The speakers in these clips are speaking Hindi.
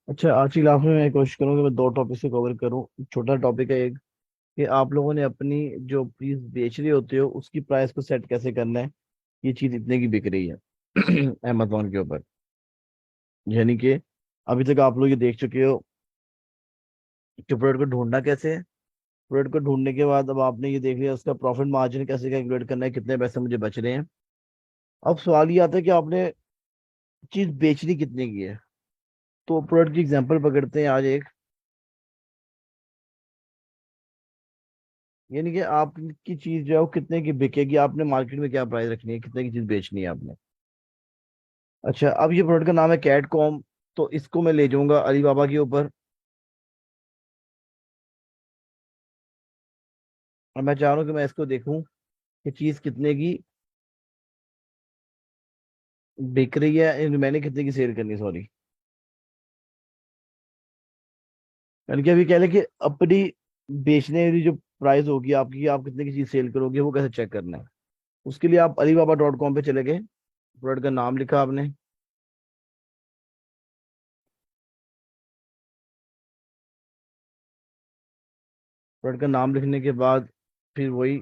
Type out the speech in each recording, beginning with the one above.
अच्छा, आज की क्लास में मैं कोशिश करूंगा मैं दो टॉपिक से कवर करूं। छोटा टॉपिक है एक, कि आप लोगों ने अपनी जो चीज बेच रहे होते हो उसकी प्राइस को सेट कैसे करना है। ये चीज इतने की बिक रही है अमेजोन के ऊपर। यानी कि अभी तक आप लोग ये देख चुके हो कि प्रोडक्ट को ढूंढना कैसे है। प्रोडक्ट को ढूंढने के बाद अब आपने ये देख लिया उसका प्रॉफिट मार्जिन कैसे कैलकुलेट करना है, कितने पैसे मुझे बच रहे हैं। अब सवाल ये आता है कि आपने चीज बेचनी कितने की है। तो प्रोडक्ट की एग्जांपल पकड़ते हैं आज एक। यानी कि आपकी चीज जो है वो कितने की बिकेगी, आपने मार्केट में क्या प्राइस रखनी है, कितने की चीज बेचनी है आपने। अच्छा, अब ये प्रोडक्ट का नाम है कैट कॉम। तो इसको मैं ले जाऊंगा अलीबाबा के ऊपर और मैं चाह रहा हूँ कि मैं इसको देखूं कि चीज कितने की बिक रही है, मैंने कितने की सेल करनी, सॉरी। यानी कि अभी कह लें कि अपनी बेचने वाली जो प्राइस होगी आपकी, आप कितने की चीज सेल करोगे, वो कैसे चेक करना है। उसके लिए आप alibaba.com पे चले गए, प्रोडक्ट का नाम लिखा आपने। प्रोडक्ट का नाम लिखने के बाद फिर वही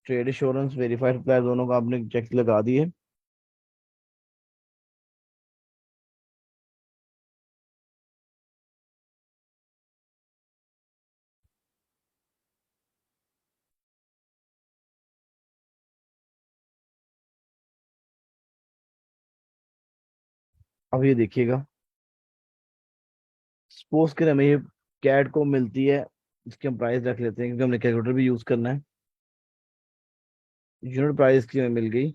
ट्रेड इंश्योरेंस वेरीफाइड सप्लायर दोनों का आपने चेक लगा दिए। अब ये देखिएगा, सपोज करें हमें ये कैट को मिलती है, इसकी हम प्राइस रख लेते हैं क्योंकि हमने कैलकुलेटर भी यूज करना है। यूनिट प्राइस की हमें मिल गई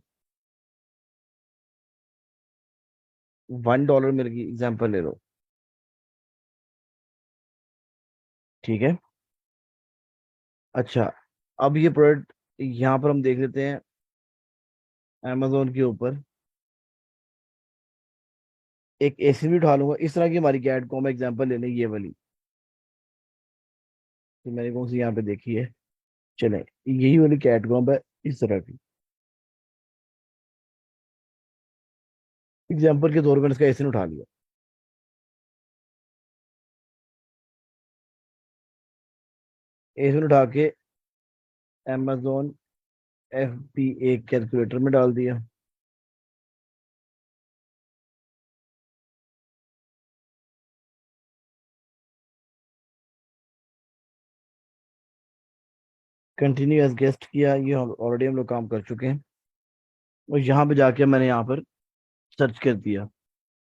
$1 मिल गई, एग्जाम्पल ले लो। ठीक है। अच्छा, अब ये प्रोडक्ट यहाँ पर हम देख लेते हैं amazon के ऊपर। एक एसी भी उठा लूंगा, इस तरह की हमारी कैट को हम एग्जाम्पल ले लें, ये वाली। तो मैंने कौन सी यहाँ पे देखी है, चले यही वाली कैट कॉम है, इस तरह की। एग्जाम्पल के तौर पर इसका एसी उठा लिया। एसी उठा के amazon FBA कैलकुलेटर में डाल दिया। कंटिन्यू एज गेस्ट किया, ये ऑलरेडी हम लोग काम कर चुके हैं। और यहाँ पे जाके मैंने यहाँ पर सर्च कर दिया।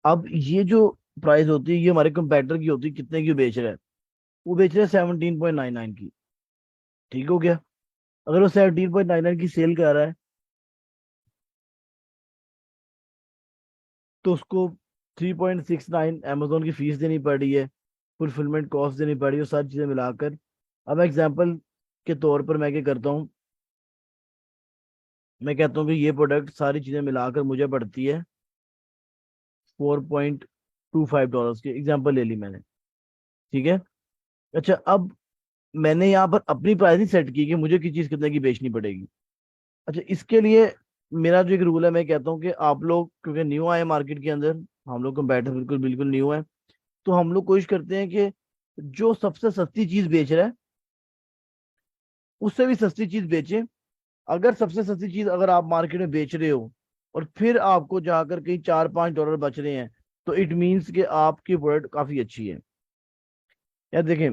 अब ये जो प्राइस होती है ये हमारे कंपेटिटर की होती है, कितने की बेच रहा है। वो बेच रहा है 17.99 की। ठीक हो गया। अगर वो 17.99 की सेल कर रहा है तो उसको 3.69 अमेजोन की फीस देनी पड़ रही है, फुलफिलमेंट कॉस्ट देनी पड़ रही है, वो सारी चीजें मिलाकर। अब एग्जाम्पल के तौर पर मैं क्या करता हूँ, मैं कहता हूँ कि ये प्रोडक्ट सारी चीजें मिलाकर मुझे पड़ती है $4.25 की, एग्जाम्पल ले ली मैंने। ठीक है। अच्छा, अब मैंने यहाँ पर अपनी प्राइसिंग सेट की कि मुझे किस चीज कितने की बेचनी पड़ेगी। अच्छा, इसके लिए मेरा जो एक रूल है, मैं कहता हूँ कि आप लोग क्योंकि न्यू आए मार्केट के अंदर, हम लोग कंपेटिटर बिल्कुल बिल्कुल न्यू है, तो हम लोग कोशिश करते हैं कि जो सबसे सस्ती चीज बेच रहा है उससे भी सस्ती चीज बेचें। अगर सबसे सस्ती चीज अगर आप मार्केट में बेच रहे हो और फिर आपको जाकर कहीं $4-5 बच रहे हैं, तो इट मीन्स कि आपकी प्रोडक्ट काफी अच्छी है। यार देखें,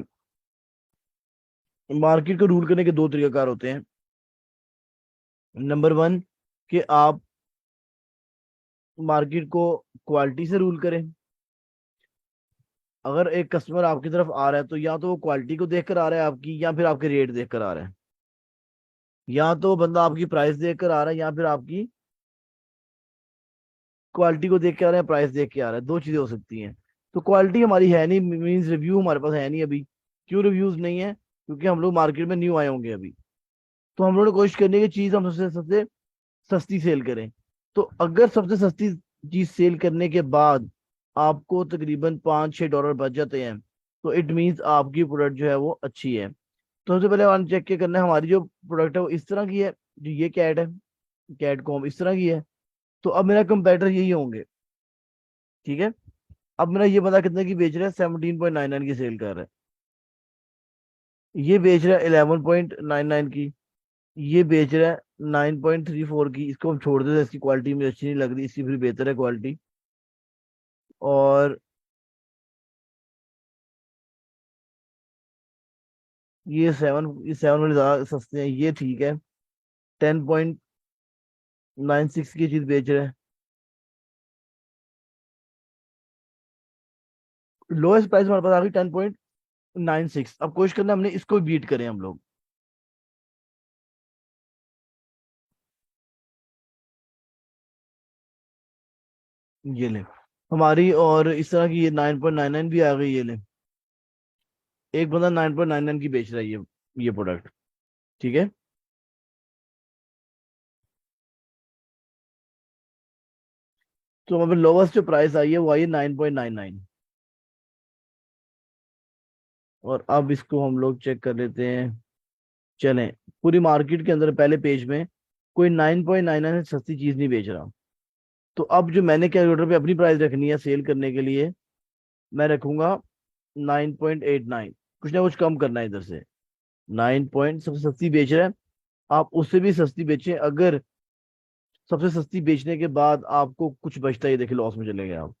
मार्केट को रूल करने के दो तरीकाकार होते हैं। नंबर वन, कि आप मार्केट को क्वालिटी से रूल करें। अगर एक कस्टमर आपकी तरफ आ रहा है तो या तो वो क्वालिटी को देखकर आ रहा है आपकी, या फिर आपके रेट देखकर आ रहा है। या तो वो बंदा आपकी प्राइस देखकर आ रहा है, या फिर आपकी क्वालिटी को देख के आ रहा है, प्राइस देख के आ रहा है। दो चीजें हो सकती हैं। तो क्वालिटी हमारी है नहीं, मीन्स रिव्यू हमारे पास है नहीं अभी। क्यों रिव्यूज नहीं है? क्योंकि हम लोग मार्केट में न्यू आए होंगे अभी। तो हम लोगों ने कोशिश करनी है कि चीज हम सबसे सबसे सस्ती सेल करें। तो अगर सबसे सस्ती चीज सेल करने के बाद आपको तकरीबन $5-6 बच जाते हैं, तो इट मीन्स आपकी प्रोडक्ट जो है वो अच्छी है। तो सबसे पहले वन चेक के करना है हमारी जो प्रोडक्ट है वो इस तरह की है, जो ये कैट है, कैट कॉम इस तरह की है। तो अब मेरा कंपेटिटर यही होंगे। ठीक है। अब मेरा ये बंदा कितने की बेच रहा है, 17.99 की सेल कर रहा है। ये बेच रहा है 11.99 की। ये बेच रहा है 9.34 की। इसको हम छोड़ देते हैं, इसकी क्वालिटी मुझे अच्छी नहीं लग रही, इसकी फिर बेहतर है क्वालिटी। और ये सेवन वाले ज्यादा सस्ते हैं, ये ठीक है। 10.96 की चीज बेच रहे हैं। लोएस्ट प्राइस हमारे पास आ गई 10.96। अब कोशिश करना हमने इसको बीट करें हम लोग। ये ले हमारी, और इस तरह की ये 9.99 भी आ गई। ये ले, एक बंदा 9.99 की बेच रहा है ये प्रोडक्ट। ठीक है। तो हमारे लोवेस्ट जो प्राइस आई है वो आई है 9.99। और अब इसको हम लोग चेक कर लेते हैं। चलें, पूरी मार्केट के अंदर पहले पेज में कोई 9.99 से सस्ती चीज नहीं बेच रहा। तो अब जो मैंने कैलकुलेटर पे अपनी प्राइस रखनी है सेल करने के लिए, मैं रखूंगा 9.89। कुछ ना कुछ कम करना है इधर से। 9 पॉइंट सबसे सस्ती बेच रहा है, आप उससे भी सस्ती बेचें। अगर सबसे सस्ती बेचने के बाद आपको कुछ बचता है, ये देखिए लॉस में चले गए आप,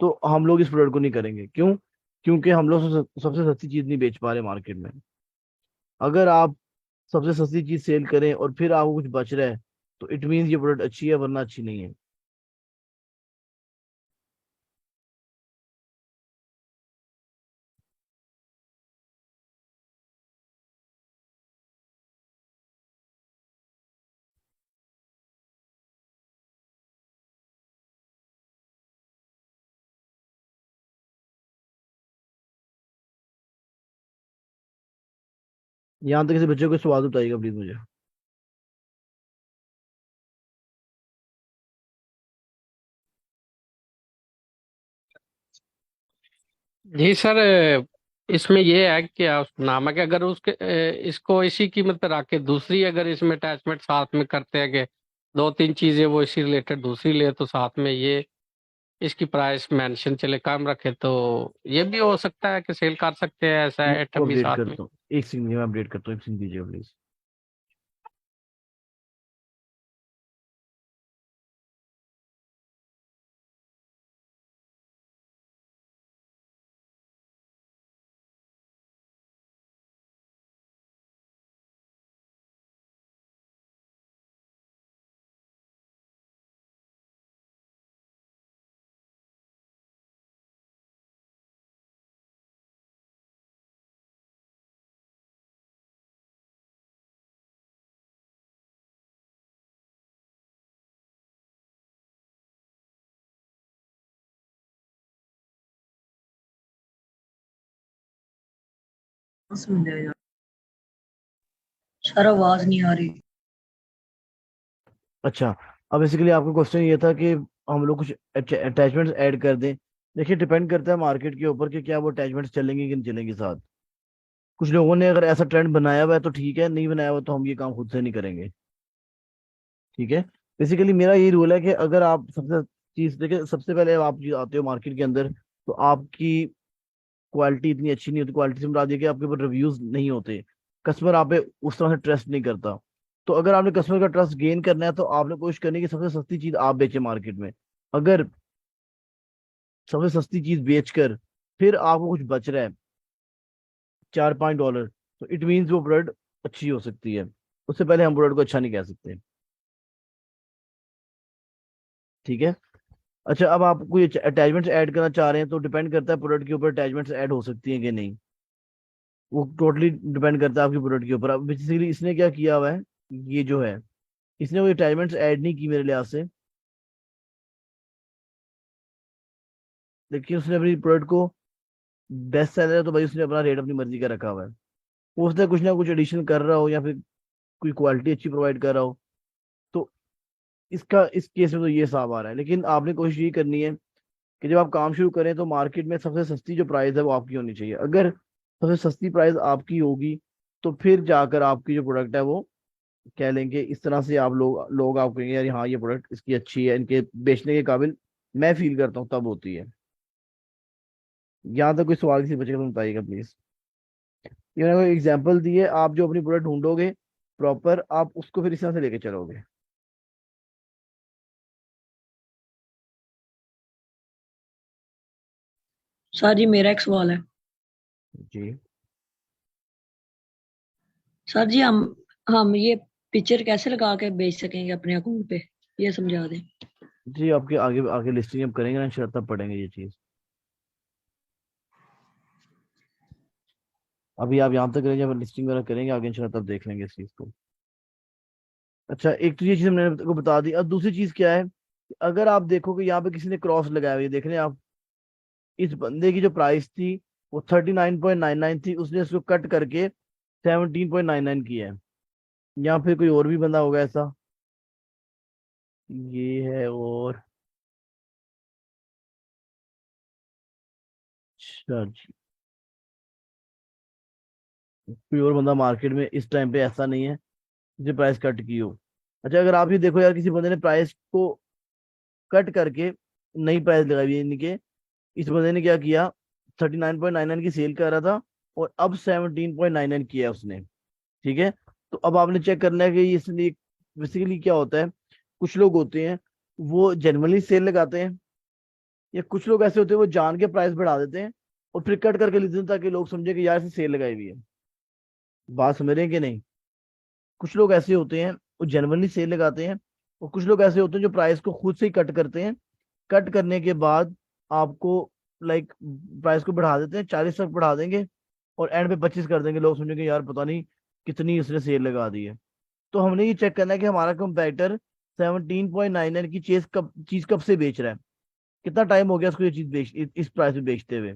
तो हम लोग इस प्रोडक्ट को नहीं करेंगे। क्यों? क्योंकि हम लोग सबसे सस्ती चीज नहीं बेच पा रहे मार्केट में। अगर आप सबसे सस्ती चीज सेल करें और फिर आपको कुछ बच रहा है, तो इट मीन ये प्रोडक्ट अच्छी है, वरना अच्छी नहीं है। यहाँ तक किसी बच्चे को सवाल बताइएगा प्लीज मुझे। जी सर, इसमें ये है कि आप नामक अगर उसके इसको इसी कीमत पर आके दूसरी अगर इसमें अटैचमेंट साथ में करते हैं कि दो तीन चीजें वो इसी रिलेटेड दूसरी ले तो साथ में ये इसकी प्राइस मेंशन चले कम रखे तो ये भी हो सकता है कि सेल कर सकते हैं ऐसा मैं इसको आइटम भी अपडेट साथ में। करता हूँ, एक सेकंड में अपडेट करता हूँ, एक सेकंड दीजिए प्लीज। सुन ले यार, सर आवाज नहीं आ रही। अच्छा, अब बेसिकली आपका क्वेश्चन ये था कि हम लोग कुछ अटैचमेंट्स ऐड कर दें। देखिए, डिपेंड करता है मार्केट के ऊपर कि क्या वो अटैचमेंट्स चलेंगे कि नहीं चलेंगे साथ। कुछ लोगों ने अगर ऐसा ट्रेंड बनाया हुआ है तो ठीक है, नहीं बनाया हुआ तो हम ये काम खुद से नहीं करेंगे। ठीक है। बेसिकली मेरा यही रूल है कि अगर आप सबसे चीज देखिए, सबसे पहले आप चीज आते हो मार्केट के अंदर, तो आपकी क्वालिटी इतनी अच्छी नहीं होती। क्वालिटी से मुराद ये कि आपके ऊपर रिव्यूज नहीं होते, कस्टमर आप पे उस तरह से ट्रस्ट नहीं करता। तो अगर आपने कस्टमर का ट्रस्ट गेन करना है, तो आपने कोशिश करनी है कि सबसे सस्ती चीज आप बेचे मार्केट में। अगर सबसे सस्ती चीज बेचकर फिर आपको कुछ बच रहा है, $4-5, तो इट मीन्स वो प्रोडक्ट अच्छी हो सकती है। उससे पहले हम प्रोडक्ट को अच्छा नहीं कह सकते। ठीक है। अच्छा, अब आप कोई अटैचमेंट्स ऐड करना चाह रहे हैं, तो डिपेंड करता है प्रोडक्ट के ऊपर, अटैचमेंट्स ऐड हो सकती हैं कि नहीं। वो टोटली डिपेंड करता है आपके प्रोडक्ट के ऊपर। अब बेसिकली इसने क्या किया हुआ है, ये जो है, इसने कोई अटैचमेंट्स ऐड नहीं की मेरे लिहाज से। लेकिन उसने अपनी प्रोडक्ट को बेस्ट सेलर है, तो भाई उसने अपना रेट अपनी मर्जी का रखा हुआ है। वो उसने कुछ ना कुछ एडिशन कर रहा हो, या फिर कोई क्वालिटी अच्छी प्रोवाइड कर रहा हो, तो इसका इस केस में तो ये हिसाब आ रहा है। लेकिन आपने कोशिश ये करनी है कि जब आप काम शुरू करें, तो मार्केट में सबसे सस्ती जो प्राइस है वो आपकी होनी चाहिए। अगर सबसे सस्ती प्राइस आपकी होगी, तो फिर जाकर आपकी जो प्रोडक्ट है वो कह लेंगे, इस तरह से आप लोग लोग आप कहेंगे यार हाँ ये प्रोडक्ट इसकी अच्छी है, इनके बेचने के काबिल मैं फील करता हूँ तब होती है। यहाँ तक कोई सवाल किसी बच्चे का तो बताइएगा प्लीज। ये मैंने कोई एग्जाम्पल दी है, आप जो अपनी प्रोडक्ट ढूंढोगे प्रॉपर, आप उसको फिर इस तरह से लेके चलोगे। सर जी मेरा एक सवाल है। जी। सर जी हम ये पिक्चर कैसे लगा के बेच सकेंगे अपने अकाउंट पे, ये समझा दें। जी आपके आगे आगे लिस्टिंग हम करेंगे ना इंशाल्लाह, तब पढ़ेंगे ये चीज। अभी आप यहाँ तक करेंगे, जब लिस्टिंग वगैरह करेंगे आगे इंशाल्लाह, तब देख लेंगे इस चीज को। अच्छा, एक तो ये चीज हमने आपको बता दी। अब दूसरी चीज क्या है कि अगर आप देखो कि यहाँ पे किसी ने क्रॉस लगाया हुआ है, देख रहे हैं आप, इस बंदे की जो प्राइस थी वो 39.99 थी, उसने इसको कट करके 17.99 की है। या फिर कोई और भी बंदा होगा ऐसा, ये है और, अच्छा जी, कोई और बंदा मार्केट में इस टाइम पे ऐसा नहीं है जिसने प्राइस कट की हो। अच्छा, अगर आप ये देखो यार, किसी बंदे ने प्राइस को कट करके नई प्राइस लगाई हुई है, यानी कि इस बंदे ने क्या किया, 39.99 की सेल कर रहा था और अब 17.99 किया है उसने। ठीक है, तो अब आपने चेक करना है कि ये इसलिए बेसिकली क्या होता है। कुछ लोग होते हैं वो जनरली सेल लगाते हैं, या कुछ लोग ऐसे होते हैं वो जान के प्राइस बढ़ा देते हैं और फिर कट करके लिखते हैं ताकि लोग समझे कि यार इसे सेल लगाई हुई है। बात समझ रहे हैं कि नहीं? कुछ लोग ऐसे होते हैं वो जनरली सेल लगाते हैं, और कुछ लोग ऐसे होते हैं जो प्राइस को खुद से ही कट करते हैं। कट करने के बाद आपको लाइक प्राइस को बढ़ा देते हैं, 40 तक बढ़ा देंगे और एंड पे 25 कर देंगे, लोग समझेंगे यार पता नहीं कितनी इसने सेल लगा दी है। तो हमने ये चेक करना है कि हमारा कंपैरेटर 17.99 की चीज कब से बेच रहा है, कितना टाइम हो गया उसको ये चीज इस प्राइस में बेचते हुए।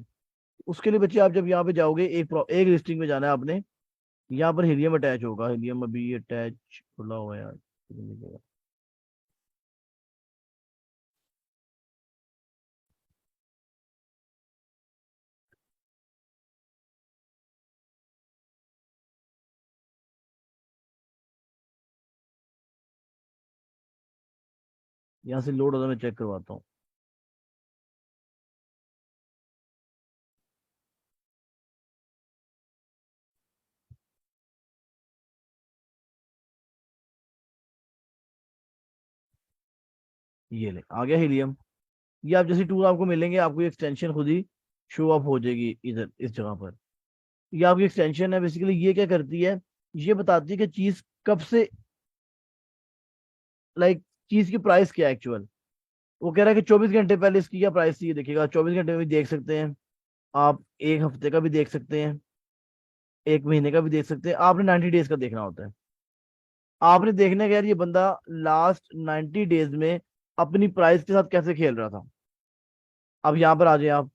उसके लिए बच्चे आप जब यहाँ पे जाओगे, एक लिस्टिंग में जाना है आपने। यहाँ पर हीलियम अटैच होगा, हीलियम अभी अटैच खुला हुआ है यार। यहाँ से लोड होता है, मैं चेक करवाता हूँ। ये ले आ गया हीलियम। ये आप जैसे टूल आपको मिलेंगे, आपको ये एक्सटेंशन खुद ही शो अप हो जाएगी इधर इस जगह पर। ये आपकी एक्सटेंशन है, बेसिकली ये क्या करती है, ये बताती है कि चीज कब से, लाइक चीज की प्राइस क्या है एक्चुअल। वो कह रहा है कि 24 घंटे पहले इसकी क्या प्राइस थी, ये देखिएगा 24 घंटे में भी देख सकते हैं आप, एक हफ्ते का भी देख सकते हैं, एक महीने का भी देख सकते हैं। आपने 90 डेज का देखना होता है। आपने देखना है कि यार ये बंदा लास्ट 90 डेज में अपनी प्राइस के साथ कैसे खेल रहा था। अब यहाँ पर आ जाए आप,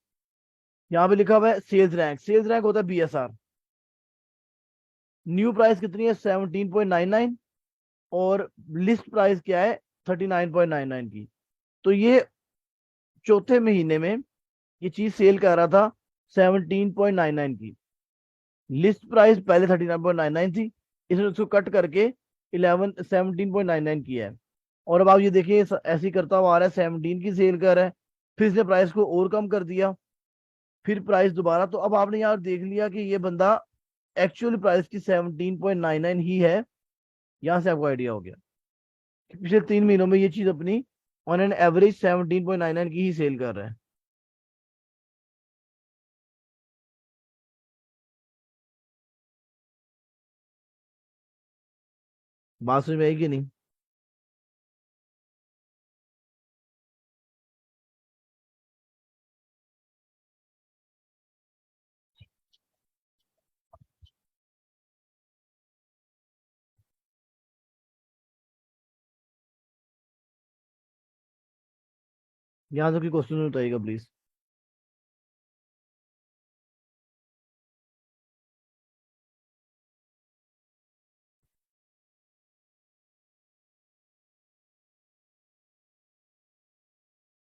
यहाँ पे लिखा हुआ है सेल्स रैंक। सेल्स रैंक होता है BSR। न्यू प्राइस कितनी है, 17.99, और लिस्ट प्राइस क्या है, 39.99 की। तो ये चौथे महीने में ये चीज सेल कर रहा था 17.99 की। लिस्ट प्राइस पहले 39.99 थी, इसने उसको कट करके 17.99 किया है। और अब आप ये देखिए, ऐसे ही करता हुआ आ रहा है, 17 की सेल कर रहा है, फिर इसने प्राइस को और कम कर दिया, फिर प्राइस दोबारा। तो अब आपने यार देख लिया कि ये बंदा एक्चुअल प्राइस की 17.99 ही है। यहां से आपको आइडिया हो गया कि पिछले 3 महीनों में ये चीज अपनी ऑन एन एवरेज 17.99 की ही सेल कर रहा है। बात समझ में आएगी कि नहीं? यहाँ तक की क्वेश्चन बताइएगा प्लीज।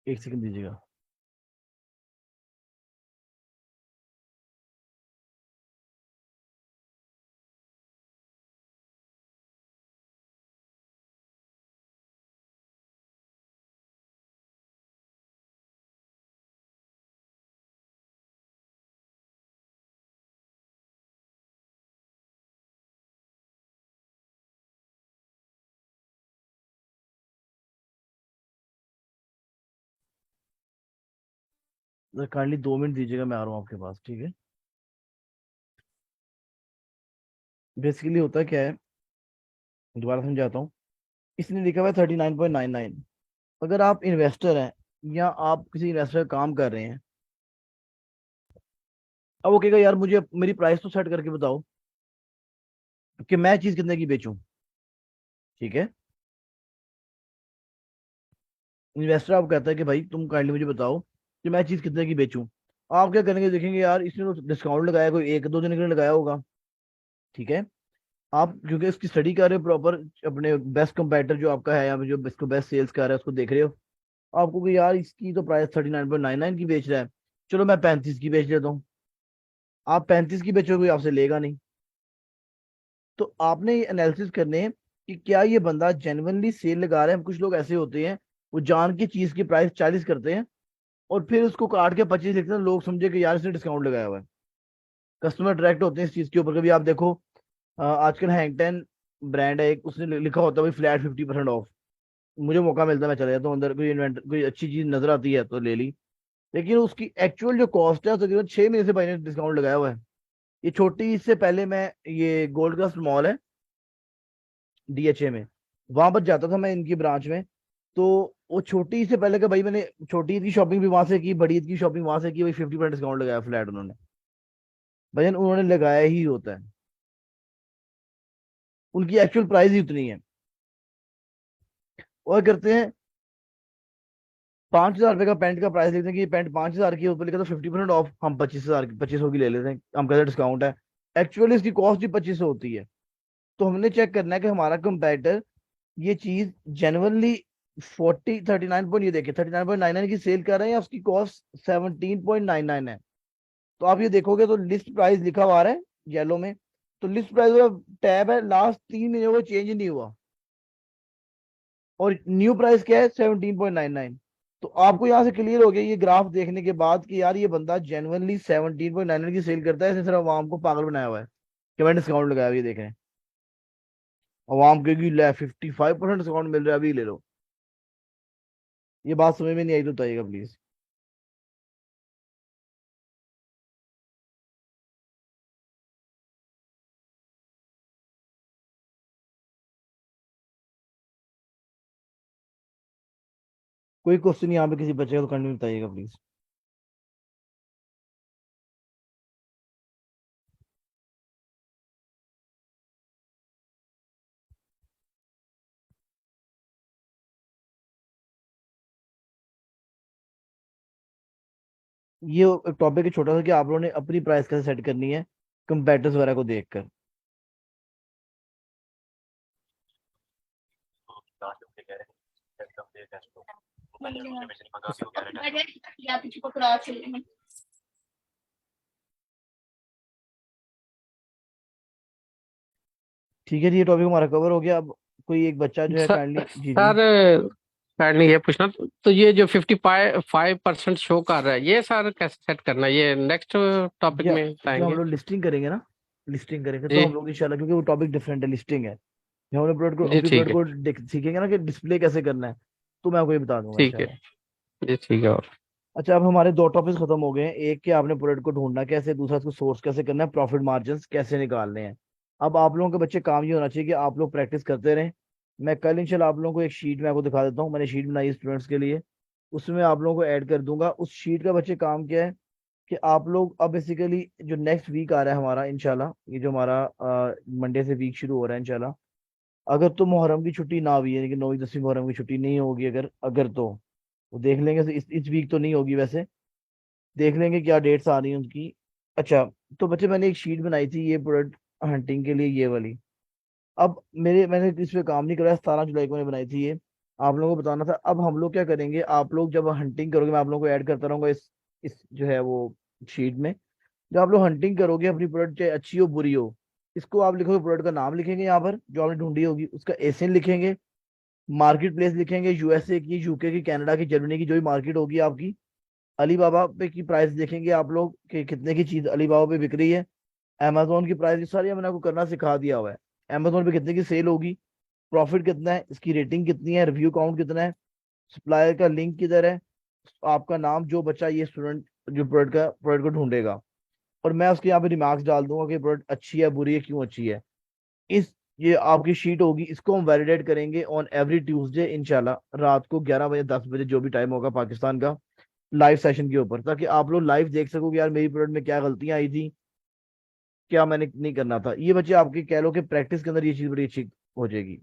एक सेकंड दीजिएगा। काइंडली 2 मिनट दीजिएगा, मैं आ रहा हूँ आपके पास, ठीक है। बेसिकली होता क्या है, दोबारा समझाता हूँ। इसने लिखा हुआ है 39.99। अगर आप इन्वेस्टर हैं या आप किसी इन्वेस्टर का काम कर रहे हैं, अब वो कहेगा यार मुझे मेरी प्राइस तो सेट करके बताओ कि मैं चीज कितने की बेचूं, ठीक है। इन्वेस्टर आप कहता है कि भाई तुम काइंडली मुझे बताओ कि मैं चीज कितने की बेचूं। आप क्या करेंगे, देखेंगे यार इसने तो डिस्काउंट लगाया, कोई 1-2 दिन के लिए लगाया होगा, ठीक है। आप क्योंकि इसकी स्टडी कर रहे हो प्रॉपर, अपने बेस्ट कंपेटिटर जो आपका है या जो इसको बेस्ट सेल्स कर रहा है उसको देख रहे हो, आपको कि यार इसकी तो प्राइस 39.99 की बेच रहा है, चलो मैं 35 की बेच देता हूँ। आप 35 की बेचोगे, कोई आपसे लेगा नहीं। तो आपने ये एनालिसिस करने हैं कि क्या ये बंदा जेन्युइनली सेल लगा रहा है। कुछ लोग ऐसे होते हैं, वो जान के चीज की प्राइस 40 करते हैं और फिर उसको काट के 25 लिखते हैं, लोग समझे कि यार इसने डिस्काउंट लगाया हुआ है। कस्टमर डायरेक्ट होते हैं इस चीज के ऊपर। कभी आप देखो, आजकल हैंगटेन ब्रांड है एक, उसने लिखा होता है भाई फ्लैट 50% ऑफ। मुझे मौका मिलता है मैं चले जाता हूँ अंदर, कोई इन्वेंट कोई अच्छी चीज नजर आती है तो ले ली, लेकिन उसकी एक्चुअल जो कॉस्ट है तकरीबन 6 महीने से भाई ने डिस्काउंट लगाया हुआ है। ये छोटी, इससे पहले मैं, ये गोल्ड का मॉल है डीएचए में, वहां पर जाता था मैं इनकी ब्रांच में। तो वो छोटी से पहले का भाई, मैंने छोटी ईद की शॉपिंग भी वहां से की, बड़ी ईद की शॉपिंग वहां से की, भाई 50% डिस्काउंट लगाया फ्लैट उन्होंने। भजन उन्होंने लगाया ही होता है, उनकी एक्चुअल प्राइस ही उतनी है। और करते हैं 5,000 रुपए का पैंट का प्राइस लिखते हैं कि ये पैंट 5,000 की है, ऊपर लिखा था 50% ऑफ, हम 25,000 की 2500 की ले लेते हैं, हम कहते हैं डिस्काउंट है। एक्चुअली इसकी कॉस्ट ही 2500 होती है। तो हमने चेक करना है कि हमारा कंपेटिटर ये चीज जेनुअनली 39 पॉइंट, ये देखिए 39.99 की सेल कर रहे हैं या उसकी कॉस्ट 17.99 है। तो आप ये देखोगे तो लिस्ट प्राइस लिखा हुआ आ रहा है येलो में, तो लिस्ट प्राइस का टैब है, लास्ट 3 महीने को चेंज नहीं हुआ, और न्यू प्राइस क्या है 17.99। तो आपको यहाँ से क्लियर हो गया ये ग्राफ देखने के बाद कि यार ये बंदा जेनुअनली 17.99 की सेल करता है, इसने सिर्फ आवाम को पागल बनाया हुआ है कि मैंने डिस्काउंट लगाया हुआ है, ये देख रहे हैं। आवाम कहेगी ले 55% डिस्काउंट मिल रहा है, अभी ले लो। ये बात समझ में नहीं आई तो बताइएगा प्लीज। कोई क्वेश्चन यहाँ पे किसी बच्चे का तो कंटिन्यू बताइएगा प्लीज। ये एक टॉपिक है छोटा सा कि आप लोगों ने अपनी प्राइस कैसे सेट करनी है कंपेटिटर्स वगैरह को देखकर। ठीक है जी, ये टॉपिक हमारा कवर हो गया। अब कोई एक बच्चा जो है काइंडली, जी जी। सर काइंडली ये पूछना, तो ये जो 55% शो कर रहा है, ये सर कैसे सेट करना है, ये नेक्स्ट टॉपिक या में जब हम बताएंगे। लोग लिस्टिंग करेंगे ना, लिस्टिंग करेंगे तो जी हम लोग इंशाल्लाह, क्योंकि वो टॉपिक डिफरेंट है, लिस्टिंग है, जब हम लोग प्रोडक्ट को जी अपनी ठीक प्रोडक्ट है। को सीखेंगे ना कि डिस्प्ले कैसे करना है, तो मैं आपको ये बता दूंगा ठीक है इंशाल्लाह। जी ठीक है। और अच्छा, अब हमारे 2 टॉपिक्स खत्म हो गए हैं। एक कि आपने प्रोडक्ट को ढूंढना कैसे, दूसरा इसको सोर्स कैसे करना है, प्रॉफिट मार्जिन कैसे निकालने हैं। अब आप लोगों के बच्चे काम ये होना चाहिए कि आप लोग प्रैक्टिस करते रहें। मैं कल इंशाल्लाह आप लोगों को एक शीट में आपको दिखा देता हूँ, मैंने शीट बनाई स्टूडेंट्स के लिए, उसमें आप लोगों को ऐड कर दूंगा। उस शीट का बच्चे काम क्या है कि आप लोग अब बेसिकली जो नेक्स्ट वीक आ रहा है हमारा इंशाल्लाह, ये जो हमारा मंडे से वीक शुरू हो रहा है इंशाल्लाह, अगर तो मुहर्रम की छुट्टी ना हुई है, यानी कि 9वीं 10वीं मुहर्रम की छुट्टी नहीं होगी, अगर अगर तो वो देख लेंगे। इस वीक तो नहीं होगी वैसे, देख लेंगे क्या डेट्स आ रही हैं उनकी। अच्छा, तो बच्चे मैंने एक शीट बनाई थी ये प्रोडक्ट हंटिंग के लिए, ये वाली। अब मैंने इस पे काम नहीं कराया, 17 जुलाई को मैंने बनाई थी ये, आप लोगों को बताना था। अब हम लोग क्या करेंगे, आप लोग जब हंटिंग करोगे, मैं आप लोगों को ऐड करता रहूंगा इस जो है वो शीट में। जब आप लोग हंटिंग करोगे अपनी प्रोडक्ट चाहे अच्छी हो बुरी हो, इसको आप लिखोगे, प्रोडक्ट का नाम लिखेंगे यहाँ पर जो आपने ढूंढी होगी, उसका एसियन लिखेंगे, मार्केट प्लेस लिखेंगे, यूएसए की, यूके की, कनाडा की, जर्मनी की, जो भी मार्केट होगी आपकी। अलीबाबा पे की प्राइस देखेंगे आप लोग कि कितने की चीज अलीबाबा पे बिक रही है। अमेजोन की प्राइस, ये सारी मैंने आपको करना सिखा दिया हुआ है। अमेजोन पे कितने की सेल होगी, प्रॉफिट कितना है, इसकी रेटिंग कितनी है, रिव्यू काउंट कितना है, सप्लायर का लिंक किधर है, आपका नाम, जो बच्चा ये स्टूडेंट जो प्रोडक्ट को ढूंढेगा, और मैं उसके यहाँ पे रिमार्क्स डाल दूंगा कि प्रोडक्ट अच्छी है, बुरी है, क्यों अच्छी है। इस ये आपकी शीट होगी, इसको हम वैलिडेट करेंगे ऑन एवरी ट्यूसडे इंशाल्लाह, रात को 11 बजे 10 बजे जो भी टाइम होगा पाकिस्तान का, लाइव सेशन के ऊपर, ताकि आप लोग लाइव देख सको कि यार मेरी प्रोडक्ट में क्या गलतियां आई थी, क्या मैंने नहीं करना था। ये बच्चे आपके कह लो कि प्रैक्टिस के अंदर ये चीज बड़ी अच्छी हो जाएगी।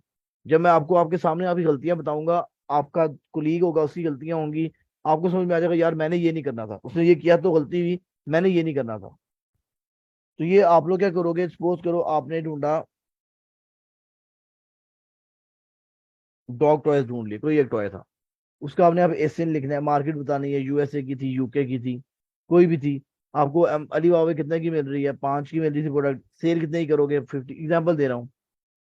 जब मैं आपको आपके सामने आपकी गलतियां बताऊंगा, आपका कुलीग होगा उसकी गलतियां होंगी, आपको समझ में आ जाएगा यार मैंने ये नहीं करना था, उसने ये किया तो गलती हुई, मैंने ये नहीं करना था। तो ये आप लोग क्या करोगे, सपोज करो आपने ढूंढा डॉग टॉयज ढूंढ लिए, कोई एक टॉय था, उसका आपने आप एशियन लिखना है, मार्केट बतानी है, यूएसए की थी, यूके की थी, कोई भी थी। आपको अलीबाबा कितने की मिल रही है, 5 की मिल रही थी प्रोडक्ट, सेल कितने की करोगे, 50, एग्जाम्पल दे रहा हूँ,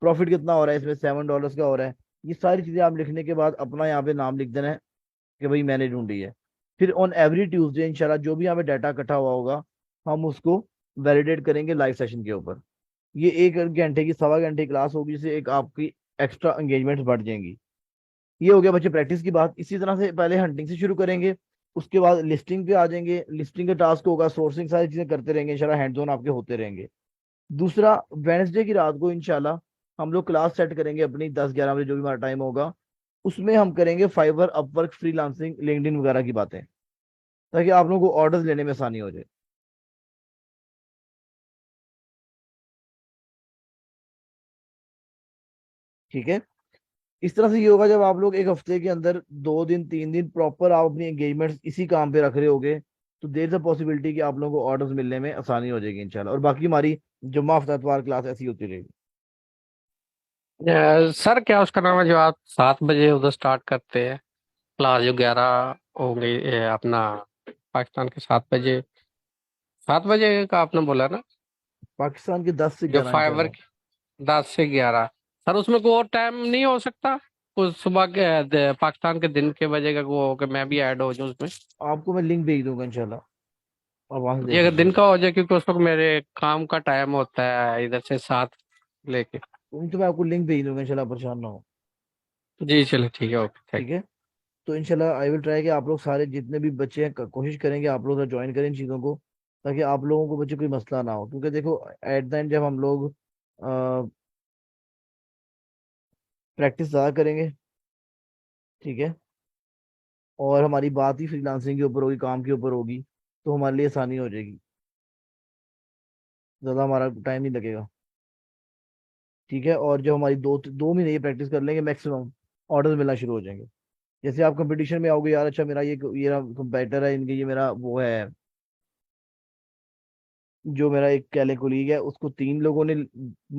प्रॉफिट कितना हो रहा है इसमें, $7 का हो रहा है। ये सारी चीजें आप लिखने के बाद अपना यहाँ पे नाम लिख देना है कि भाई मैंने ढूंढी है। फिर ऑन एवरी ट्यूसडे इंशाल्लाह जो भी यहाँ पे डाटा इकट्ठा हुआ होगा, हम उसको वैलिडेट करेंगे लाइव सेशन के ऊपर। ये 1 घंटे की, 1.25 घंटे की क्लास होगी, जिससे एक आपकी एक्स्ट्रा एंगेजमेंट बढ़ जाएंगी। ये हो गया बच्चे प्रैक्टिस की बात। इसी तरह से पहले हंटिंग से शुरू करेंगे, उसके बाद लिस्टिंग पे आ जाएंगे, लिस्टिंग का टास्क होगा, सोर्सिंग, सारी चीजें करते रहेंगे इंशाल्लाह, हैंड्स ऑन आपके होते रहेंगे। दूसरा, वेडनेसडे की रात को इंशाल्लाह हम लोग क्लास सेट करेंगे अपनी, 10-11 बजे जो भी हमारा टाइम होगा, उसमें हम करेंगे फाइवर, अपवर्क, फ्रीलांसिंग, लिंक्डइन वगैरह की बातें, ताकि आप लोगों को ऑर्डर्स लेने में आसानी हो जाए। ठीक है। इस तरह से ये होगा, जब आप लोग एक हफ्ते के अंदर 2 दिन 3 दिन प्रॉपर आप अपनी एंगेजमेंट इसी काम पे रख रहे होगे, तो देर से पॉसिबिलिटी कि आप लोगों को ऑर्डर्स मिलने में आसानी हो जाएगी इंशाल्लाह। और बाकी हमारी जुम्मा हफ्ता इतवार क्लास ऐसी होती रहेगी। सर क्या उसका नाम है जो आप 7 बजे उधर स्टार्ट करते हैं क्लास, जो 11 हो गई अपना पाकिस्तान के 7 बजे, 7 बजे का आपने बोला ना, पाकिस्तान के 10 से जो 11 फाइबर इंशाल्लाह। 10 से 11। सर उसमें कोई और टाइम नहीं हो सकता, कुछ सुबह के पाकिस्तान के दिन के बजे का वो हो कि मैं भी ऐड हो जाऊं उसमें? आपको मैं लिंक भेज दूंगा इंशाल्लाह, और वहां से ये देख अगर दिन लीजिएगा। का हो जाए, क्योंकि उस वक्त मेरे काम का टाइम होता है इधर से 7 लेके। तो मैं आपको लिंक भेज दूंगा इंशाल्लाह, परेशान ना हो। जी चलो ठीक है, ओके थैंक ठीक है। तो इंशाल्लाह आई विल ट्राई कि आप लोग सारे जितने भी बच्चे हैं, कोशिश करेंगे आप लोग ज्वाइन करें इन चीज़ों को, ताकि आप लोगों को बच्चे कोई मसला ना हो। क्योंकि देखो, एट द एंड जब हम लोग प्रैक्टिस ज़्यादा करेंगे, ठीक है, और हमारी बात ही फ्रीलांसिंग के ऊपर होगी, काम के ऊपर होगी, तो हमारे लिए आसानी हो जाएगी, ज़्यादा हमारा टाइम नहीं लगेगा। ठीक है। और जब हमारी 2 महीने ये प्रैक्टिस कर लेंगे मैक्सिमम, ऑर्डर मिलना शुरू हो जाएंगे। जैसे आप कंपटीशन में आओगे, यार अच्छा मेरा ये कंपेटर है, इनके ये मेरा वो है, जो मेरा एक कैले कोलीग है, उसको 3 लोगों ने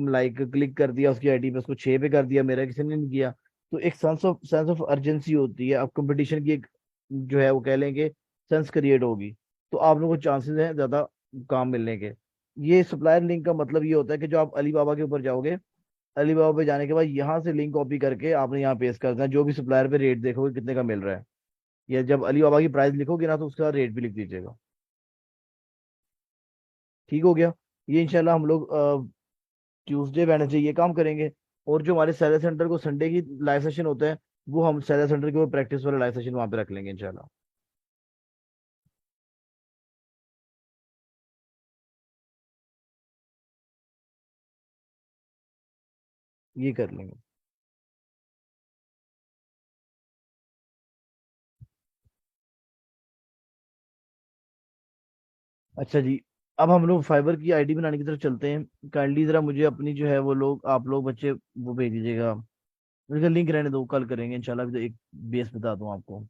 लाइक क्लिक कर दिया उसकी आईडी पे, उसको 6 पे कर दिया, मेरा किसी ने नहीं किया। तो एक सेंस ऑफ अर्जेंसी होती है, अब कंपटीशन की एक जो है वो कह लेंगे सेंस क्रिएट होगी, तो आप लोगों को चांसेस हैं ज्यादा काम मिलने के। ये सप्लायर लिंक का मतलब ये होता है कि जो आप अली बाबा के ऊपर जाओगे, अली बाबा पे जाने के बाद यहाँ से लिंक कॉपी करके आपने यहाँ पेस्ट कर देना, जो भी सप्लायर पे रेट देखोगे कितने का मिल रहा है, या जब अली बाबा की प्राइस लिखोगे ना, तो उसका रेट भी लिख दीजिएगा। ठीक हो गया। ये इंशाल्लाह हम लोग ट्यूसडे वेडनेसडे ये काम करेंगे। और जो हमारे सेलर सेंटर को संडे की लाइव सेशन होता है, वो हम सेलर सेंटर के ऊपर प्रैक्टिस वाला लाइव सेशन वहां पे रख लेंगे इंशाल्लाह। ये कर लेंगे। अच्छा जी, अब हम लोग फाइबर की आईडी बनाने की तरफ चलते हैं। काइंडली जरा मुझे अपनी जो है वो लोग, आप लोग बच्चे वो भेज दीजिएगा, मुझे लिंक रहने दो, कल करेंगे इंशाल्लाह। अभी तो एक बेस बता दूं आपको।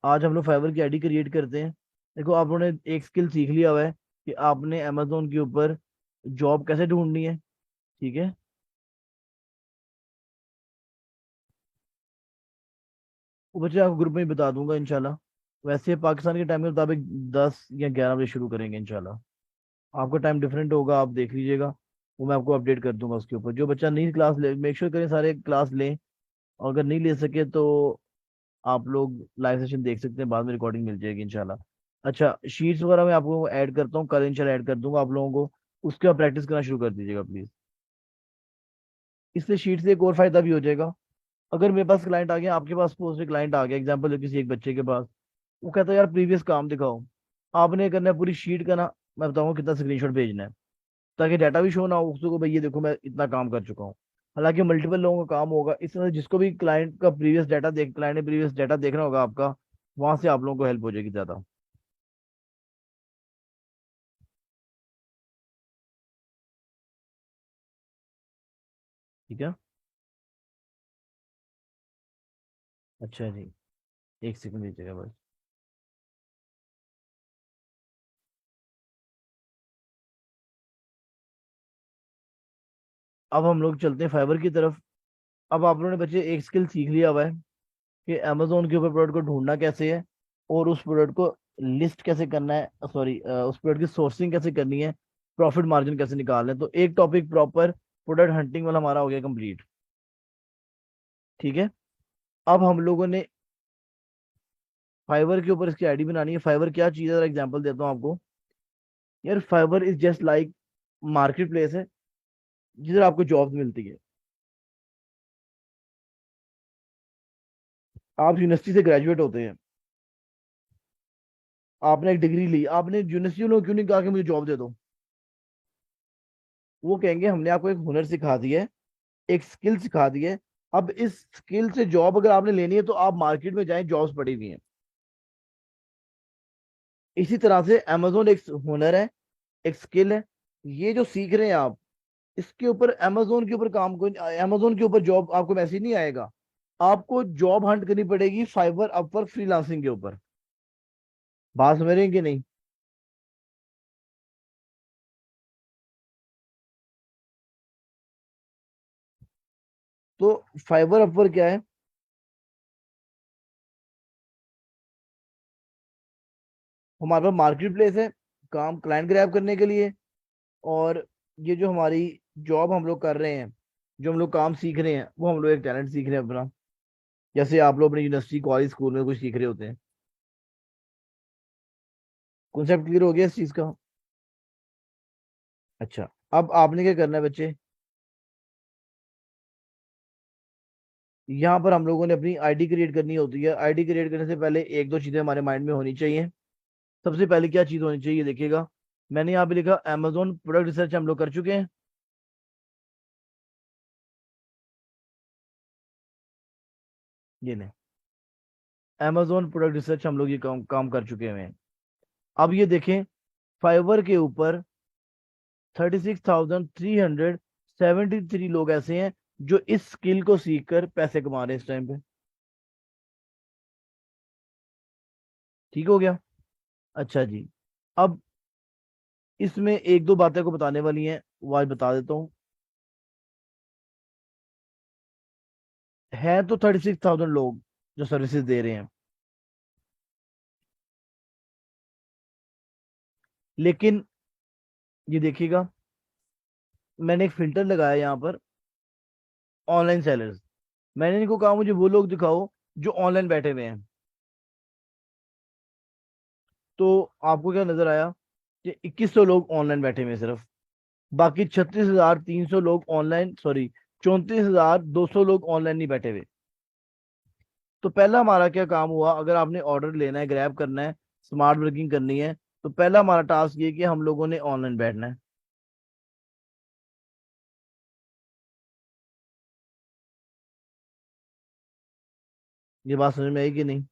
आज हम लोग फाइबर की आईडी क्रिएट करते हैं। देखो, आप लोगों ने एक स्किल सीख लिया हुआ है कि आपने अमेजोन के ऊपर जॉब कैसे ढूंढनी है। ठीक है। वो बच्चे आपको ग्रुप में ही बता दूंगा इंशाल्लाह। वैसे पाकिस्तान के टाइम के मुताबिक 10 या 11 बजे शुरू करेंगे इंशाल्लाह। आपका टाइम डिफरेंट होगा, आप देख लीजिएगा, वो मैं आपको अपडेट कर दूंगा उसके ऊपर। जो बच्चा नहीं क्लास ले, मेक श्योर करें सारे क्लास लें, और अगर नहीं ले सके तो आप लोग लाइव सेशन देख सकते हैं, बाद में रिकॉर्डिंग मिल जाएगी इंशाल्लाह। अच्छा, शीट्स वगैरह मैं आपको ऐड करता हूँ, कल इंशाल्लाह ऐड कर दूंगा आप लोगों को, उसके बाद प्रैक्टिस करना शुरू कर दीजिएगा प्लीज। इससे शीट से एक और फायदा भी हो जाएगा अगर मेरे पास क्लाइंट आ गया, आपके पास पोस्ट क्लाइंट आ गया, एग्जाम्पल किसी एक बच्चे के पास, वो कहता है यार प्रीवियस काम दिखाओ, आपने करना है पूरी शीट का ना, मैं बताऊंगा कितना स्क्रीनशॉट भेजना है, ताकि डाटा भी शो ना हो उसको, भाई ये देखो मैं इतना काम कर चुका हूँ। हालांकि मल्टीपल लोगों का काम होगा, इस तरह से जिसको भी क्लाइंट का प्रीवियस डाटा देख क्लाइंट ने प्रीवियस डाटा देखना होगा आपका, वहां से आप लोगों को हेल्प हो जाएगी ज्यादा। ठीक है। अच्छा जी, एक सेकंड दीजिएगा बस। अब हम लोग चलते हैं फाइबर की तरफ। अब आप लोगों ने बच्चे एक स्किल सीख लिया हुआ है कि अमेजोन के ऊपर प्रोडक्ट को ढूंढना कैसे है, और उस प्रोडक्ट को लिस्ट कैसे करना है, सॉरी उस प्रोडक्ट की सोर्सिंग कैसे करनी है, प्रॉफिट मार्जिन कैसे निकालना है। तो एक टॉपिक प्रॉपर प्रोडक्ट हंटिंग वाला हमारा हो गया कंप्लीट। ठीक है। अब हम लोगों ने फाइवर के ऊपर इसकी आईडी बनानी है। फाइवर क्या चीज़ है, एग्जांपल देता हूँ आपको। यार Fiverr is just like marketplace है जिधर आपको जॉब्स मिलती है। आप यूनिवर्सिटी से ग्रेजुएट होते हैं, आपने एक डिग्री ली, आपने यूनिवर्सिटी वालों को क्यों नहीं कहा कि मुझे जॉब दे दो? वो कहेंगे हमने आपको एक हुनर सिखा दिया है, एक स्किल सिखा दी है, अब इस स्किल से जॉब अगर आपने लेनी है तो आप मार्केट में जाएं, जॉब्स पड़ी हुई हैं। इसी तरह से अमेजोन एक हुनर है, एक स्किल है। ये जो सीख रहे हैं आप, इसके ऊपर अमेजोन के ऊपर काम, कोई अमेजोन के ऊपर जॉब आपको मैसेज नहीं आएगा, आपको जॉब हंट करनी पड़ेगी फाइवर अपवर्क फ्रीलांसिंग के ऊपर। बात समझ रहे हैं कि नहीं? तो फाइवर अपवर्क क्या है? हमारे पास मार्केट प्लेस है काम क्लाइंट ग्रैब करने के लिए। और ये जो हमारी जॉब हम लोग कर रहे हैं, जो हम लोग काम सीख रहे हैं, वो हम लोग एक टैलेंट सीख रहे हैं अपना। जैसे आप लोग अपनी यूनिवर्सिटी कॉलेज स्कूल में कुछ सीख रहे होते हैं। कॉन्सेप्ट क्लियर हो गया इस चीज का? अच्छा। अब आपने क्या करना है बच्चे, यहाँ पर हम लोगों ने अपनी आईडी क्रिएट करनी होती है। आईडी क्रिएट करने से पहले एक दो चीजें हमारे माइंड में होनी चाहिए। सबसे पहले क्या चीज होनी चाहिए देखिएगा, मैंने यहाँ पे लिखा अमेजोन प्रोडक्ट रिसर्च हम लोग कर चुके हैं। ये नहीं, अमेजोन प्रोडक्ट रिसर्च हम लोग ये काम कर चुके हैं। अब ये देखें, फाइवर के ऊपर 36,373 लोग ऐसे हैं जो इस स्किल को सीख कर पैसे कमा रहे हैं इस टाइम पे। ठीक हो गया? अच्छा जी। अब इसमें एक दो बातें को बताने वाली हैं, वो आज बता देता हूँ। है तो 36,000 लोग जो सर्विसेज दे रहे हैं, लेकिन ये देखिएगा, मैंने एक फिल्टर लगाया यहाँ पर, ऑनलाइन सेलर्स। मैंने इनको कहा मुझे वो लोग दिखाओ जो ऑनलाइन बैठे हुए हैं। तो आपको क्या नजर आया कि 2100 लोग ऑनलाइन बैठे हुए हैं सिर्फ। बाकी 36,300 लोग ऑनलाइन, सॉरी 34,200 लोग ऑनलाइन नहीं बैठे हुए। तो पहला हमारा क्या काम हुआ, अगर आपने ऑर्डर लेना है, ग्रैब करना है, स्मार्ट वर्किंग करनी है, तो पहला हमारा टास्क ये कि हम लोगों ने ऑनलाइन बैठना है। ये बात समझ में आई कि नहीं?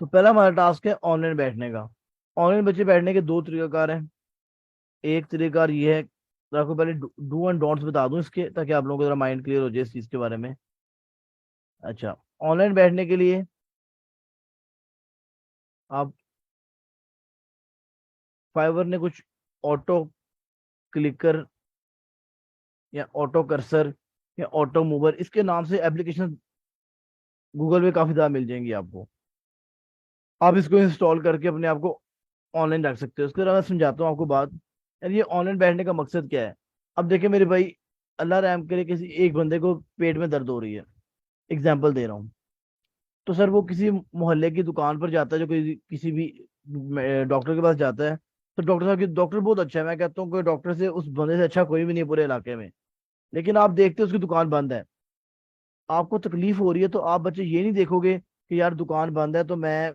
तो पहला हमारा टास्क है ऑनलाइन बैठने का। ऑनलाइन बच्चे बैठने के दो तरीकाकार हैं। एक तरीकाकार ये है, तो आपको पहले डू एंड डोंट्स बता दूं इसके, ताकि आप लोगों को जरा माइंड क्लियर हो जाए इस चीज के बारे में। अच्छा, ऑनलाइन बैठने के लिए आप, फाइवर ने कुछ ऑटो क्लिकर या ऑटो कर्सर या ऑटो मूवर इसके नाम से एप्लीकेशन गूगल पे काफी ज्यादा मिल जाएंगी आपको। आप इसको इंस्टॉल करके अपने आप को ऑनलाइन रख सकते हो। उसके अलावा मैं समझाता हूँ आपको बात। यार ये ऑनलाइन बैठने का मकसद क्या है? अब देखिए मेरे भाई, अल्लाह रहम करे किसी एक बंदे को पेट में दर्द हो रही है, एग्जाम्पल दे रहा हूँ, तो सर वो किसी मोहल्ले की दुकान पर जाता है, जो किसी भी डॉक्टर के पास जाता है, तो डॉक्टर साहब की डॉक्टर बहुत अच्छा है, मैं कहता हूँ कोई डॉक्टर से उस बंदे से अच्छा कोई भी नहीं पूरे इलाके में। लेकिन आप देखते हो उसकी दुकान बंद है, आपको तकलीफ हो रही है, तो आप बच्चे ये नहीं देखोगे कि यार दुकान बंद है तो मैं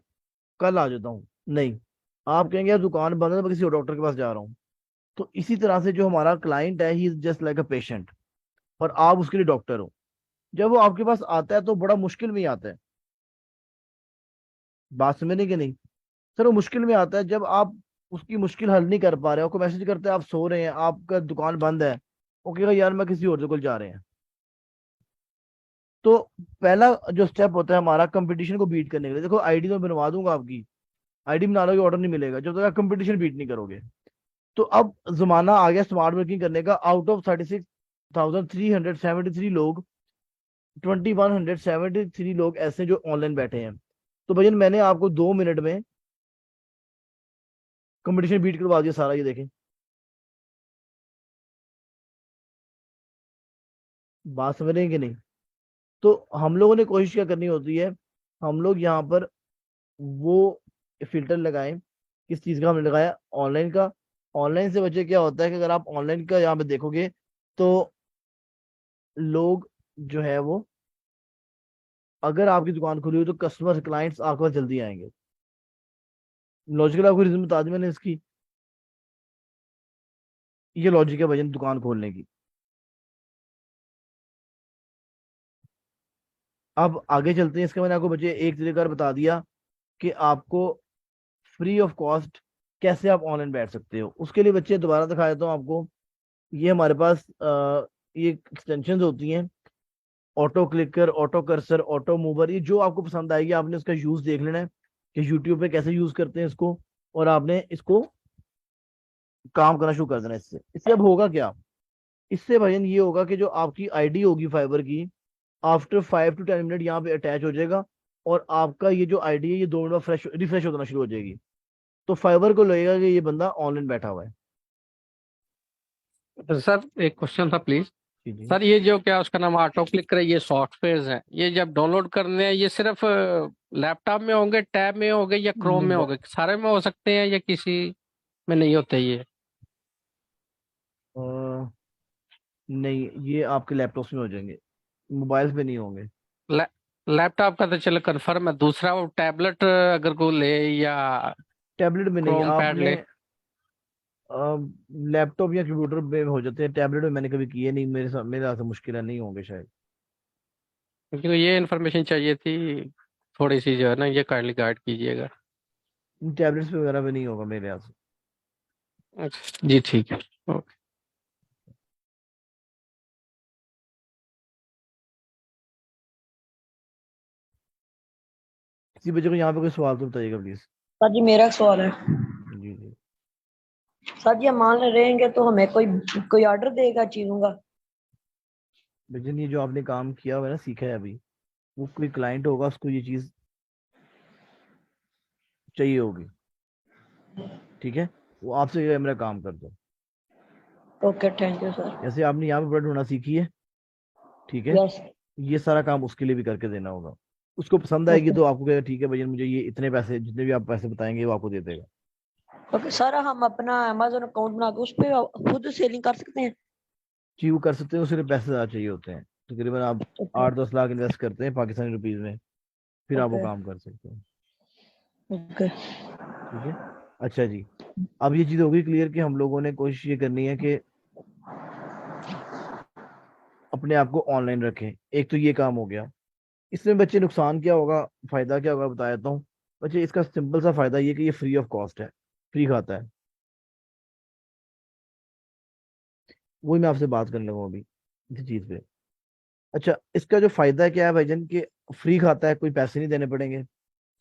कल आ जाता हूँ, नहीं। आप कहेंगे यार दुकान बंद है तो मैं किसी और डॉक्टर के पास जा रहा हूँ। तो इसी तरह से जो हमारा क्लाइंट है, he is just like a patient, और आप उसके लिए डॉक्टर हो। जब वो आपके पास आता है तो बड़ा मुश्किल में ही आता है। बात समझने की नहीं? सर वो मुश्किल में आता है जब आप उसकी मुश्किल हल नहीं कर पा रहे हो, आपको मैसेज करते हैं आप सो रहे हैं, आपका दुकान बंद है, वो कहेगा यार मैं किसी और जगह जा रहे हैं। तो पहला जो स्टेप होता है हमारा कंपटीशन को बीट करने के लिए, देखो आईडी तो बनवा दूंगा आपकी, आईडी बना लोगे ऑर्डर नहीं मिलेगा जब तक आप कंपटीशन बीट नहीं करोगे। तो अब जमाना आ गया स्मार्ट वर्किंग करने का। आउट ऑफ 36,373 लोग, 2,173 लोग ऐसे जो ऑनलाइन बैठे हैं। तो भैया मैंने आपको 2 मिनट में कंपटीशन बीट करवा दिया सारा, ये देखें। बात समझ रहे हैं कि नहीं? तो हम लोगों ने कोशिश क्या करनी होती है, हम लोग यहाँ पर वो फिल्टर लगाएं। किस चीज का हमने लगाया? ऑनलाइन का। ऑनलाइन से बच्चे क्या होता है कि अगर आप ऑनलाइन का यहाँ पे देखोगे तो लोग जो है वो, अगर आपकी दुकान खुली हुई तो कस्टमर क्लाइंट्स आपके पास जल्दी आएंगे। लॉजिकल आपको रीजन बता दी मैंने इसकी, ये लॉजिक है भजन दुकान खोलने की। अब आगे चलते हैं, इसका मैंने आपको बच्चे एक तरीका और बता दिया कि आपको फ्री ऑफ कॉस्ट कैसे आप ऑनलाइन बैठ सकते हो। उसके लिए बच्चे दोबारा दिखा देता हूँ आपको। ये हमारे पास ये एक्सटेंशन होती हैं, auto clicker, auto cursor, auto mover, ये जो आपको पसंद आएगी आपने उसका यूज देख लेना है कि यूट्यूब पे कैसे यूज करते हैं इसको, और आपने इसको काम करना शुरू कर देना। इससे अब होगा क्या? इससे भजन ये होगा कि जो आपकी आईडी होगी फाइबर की, आफ्टर 5 to 10 मिनट यहाँ पे अटैच हो जाएगा, और आपका ये जो आईडी है ये 2 मिनट में फ्रेश रिफ्रेश होना शुरू हो जाएगी। तो फाइबर को लगेगा कि ये बंदा ऑनलाइन बैठा हुआ है। सर एक क्वेश्चन था प्लीज। Ji ji. सर ये जो क्या उसका नाम ऑटो क्लिक करे, ये सॉफ्टवेयर है, ये जब डाउनलोड करने हैं ये सिर्फ लैपटॉप में होंगे, टैब में होंगे, या क्रोम में मोबा- होंगे, सारे में हो सकते हैं, या किसी में नहीं होते ये? अ, नहीं, ये आपके लैपटॉप में हो जाएंगे, मोबाइल पे नहीं होंगे। लै, लैपटॉप का तो चलो कंफर्म है, दूसरा वो टैबलेट अगर को ले या टैबलेट में नहीं, क्रोम पैड आपने ले। लैपटॉप या कंप्यूटर में हो जाते हैं, टैबलेट में मैंने कभी किए नहीं, मेरे हाथ से मुश्किल है, नहीं होंगे शायद। क्योंकि तो ये इन्फॉर्मेशन चाहिए थी थोड़ी सी, जो है ना, ये काइंडली गाइड कीजिएगा। टैबलेट्स वगैरह पे नहीं होगा मेरे हाथ से। अच्छा जी, ठीक है। ओके। किसी बच्चे को यहाँ पे कोई सवाल तो बताइएगा प्लीज। सर जी मेरा एक सवाल है। जी जी। सर जी हम मान ले रहेंगे तो हमें कोई कोई ऑर्डर देगा चीजों का? लेकिन ये जो आपने काम किया हुआ है ना, सीखा है अभी, वो कोई क्लाइंट होगा उसको ये चीज चाहिए होगी, ठीक है? वो आपसे कहेगा मेरा काम कर दो। Okay thank you sir. जैसे आपने यहाँ पे प्रोडक्ट ढूंढना सीखी है, ठीक है, यस। ये सारा काम उसके लिए भी करके देना होगा। उसको पसंद आएगी ओके। तो आपको कहेगा ठीक है भैया मुझे ये इतने पैसे, जितने भी आप पैसे बताएंगे वो आपको दे देगा। ओके सर हम अपना अमेजोन अकाउंट बना के उस पर खुद सेलिंग कर सकते हैं? जी वो कर सकते हैं, उसके लिए पैसे ज़्यादा चाहिए होते हैं, तकरीबन आप ओके। 8-10 लाख इन्वेस्ट करते हैं पाकिस्तानी रुपीज में, फिर आप वो ओके। काम कर सकते हैं। ओके। ठीक है। अच्छा जी, अब ये चीज़ होगी क्लियर कि हम लोगों ने कोशिश ये करनी है कि अपने आप को ऑनलाइन रखें। एक तो ये काम हो गया। इसमें बच्चे नुकसान क्या होगा, फायदा क्या होगा बता देता हूँ। बच्चे इसका सिंपल सा फायदा ये कि ये फ्री ऑफ कॉस्ट है, फ्री खाता है। वही मैं आपसे बात करने लगा अभी इसी चीज पे। अच्छा, इसका जो फायदा है क्या है भाईजान, कि फ्री खाता है, कोई पैसे नहीं देने पड़ेंगे।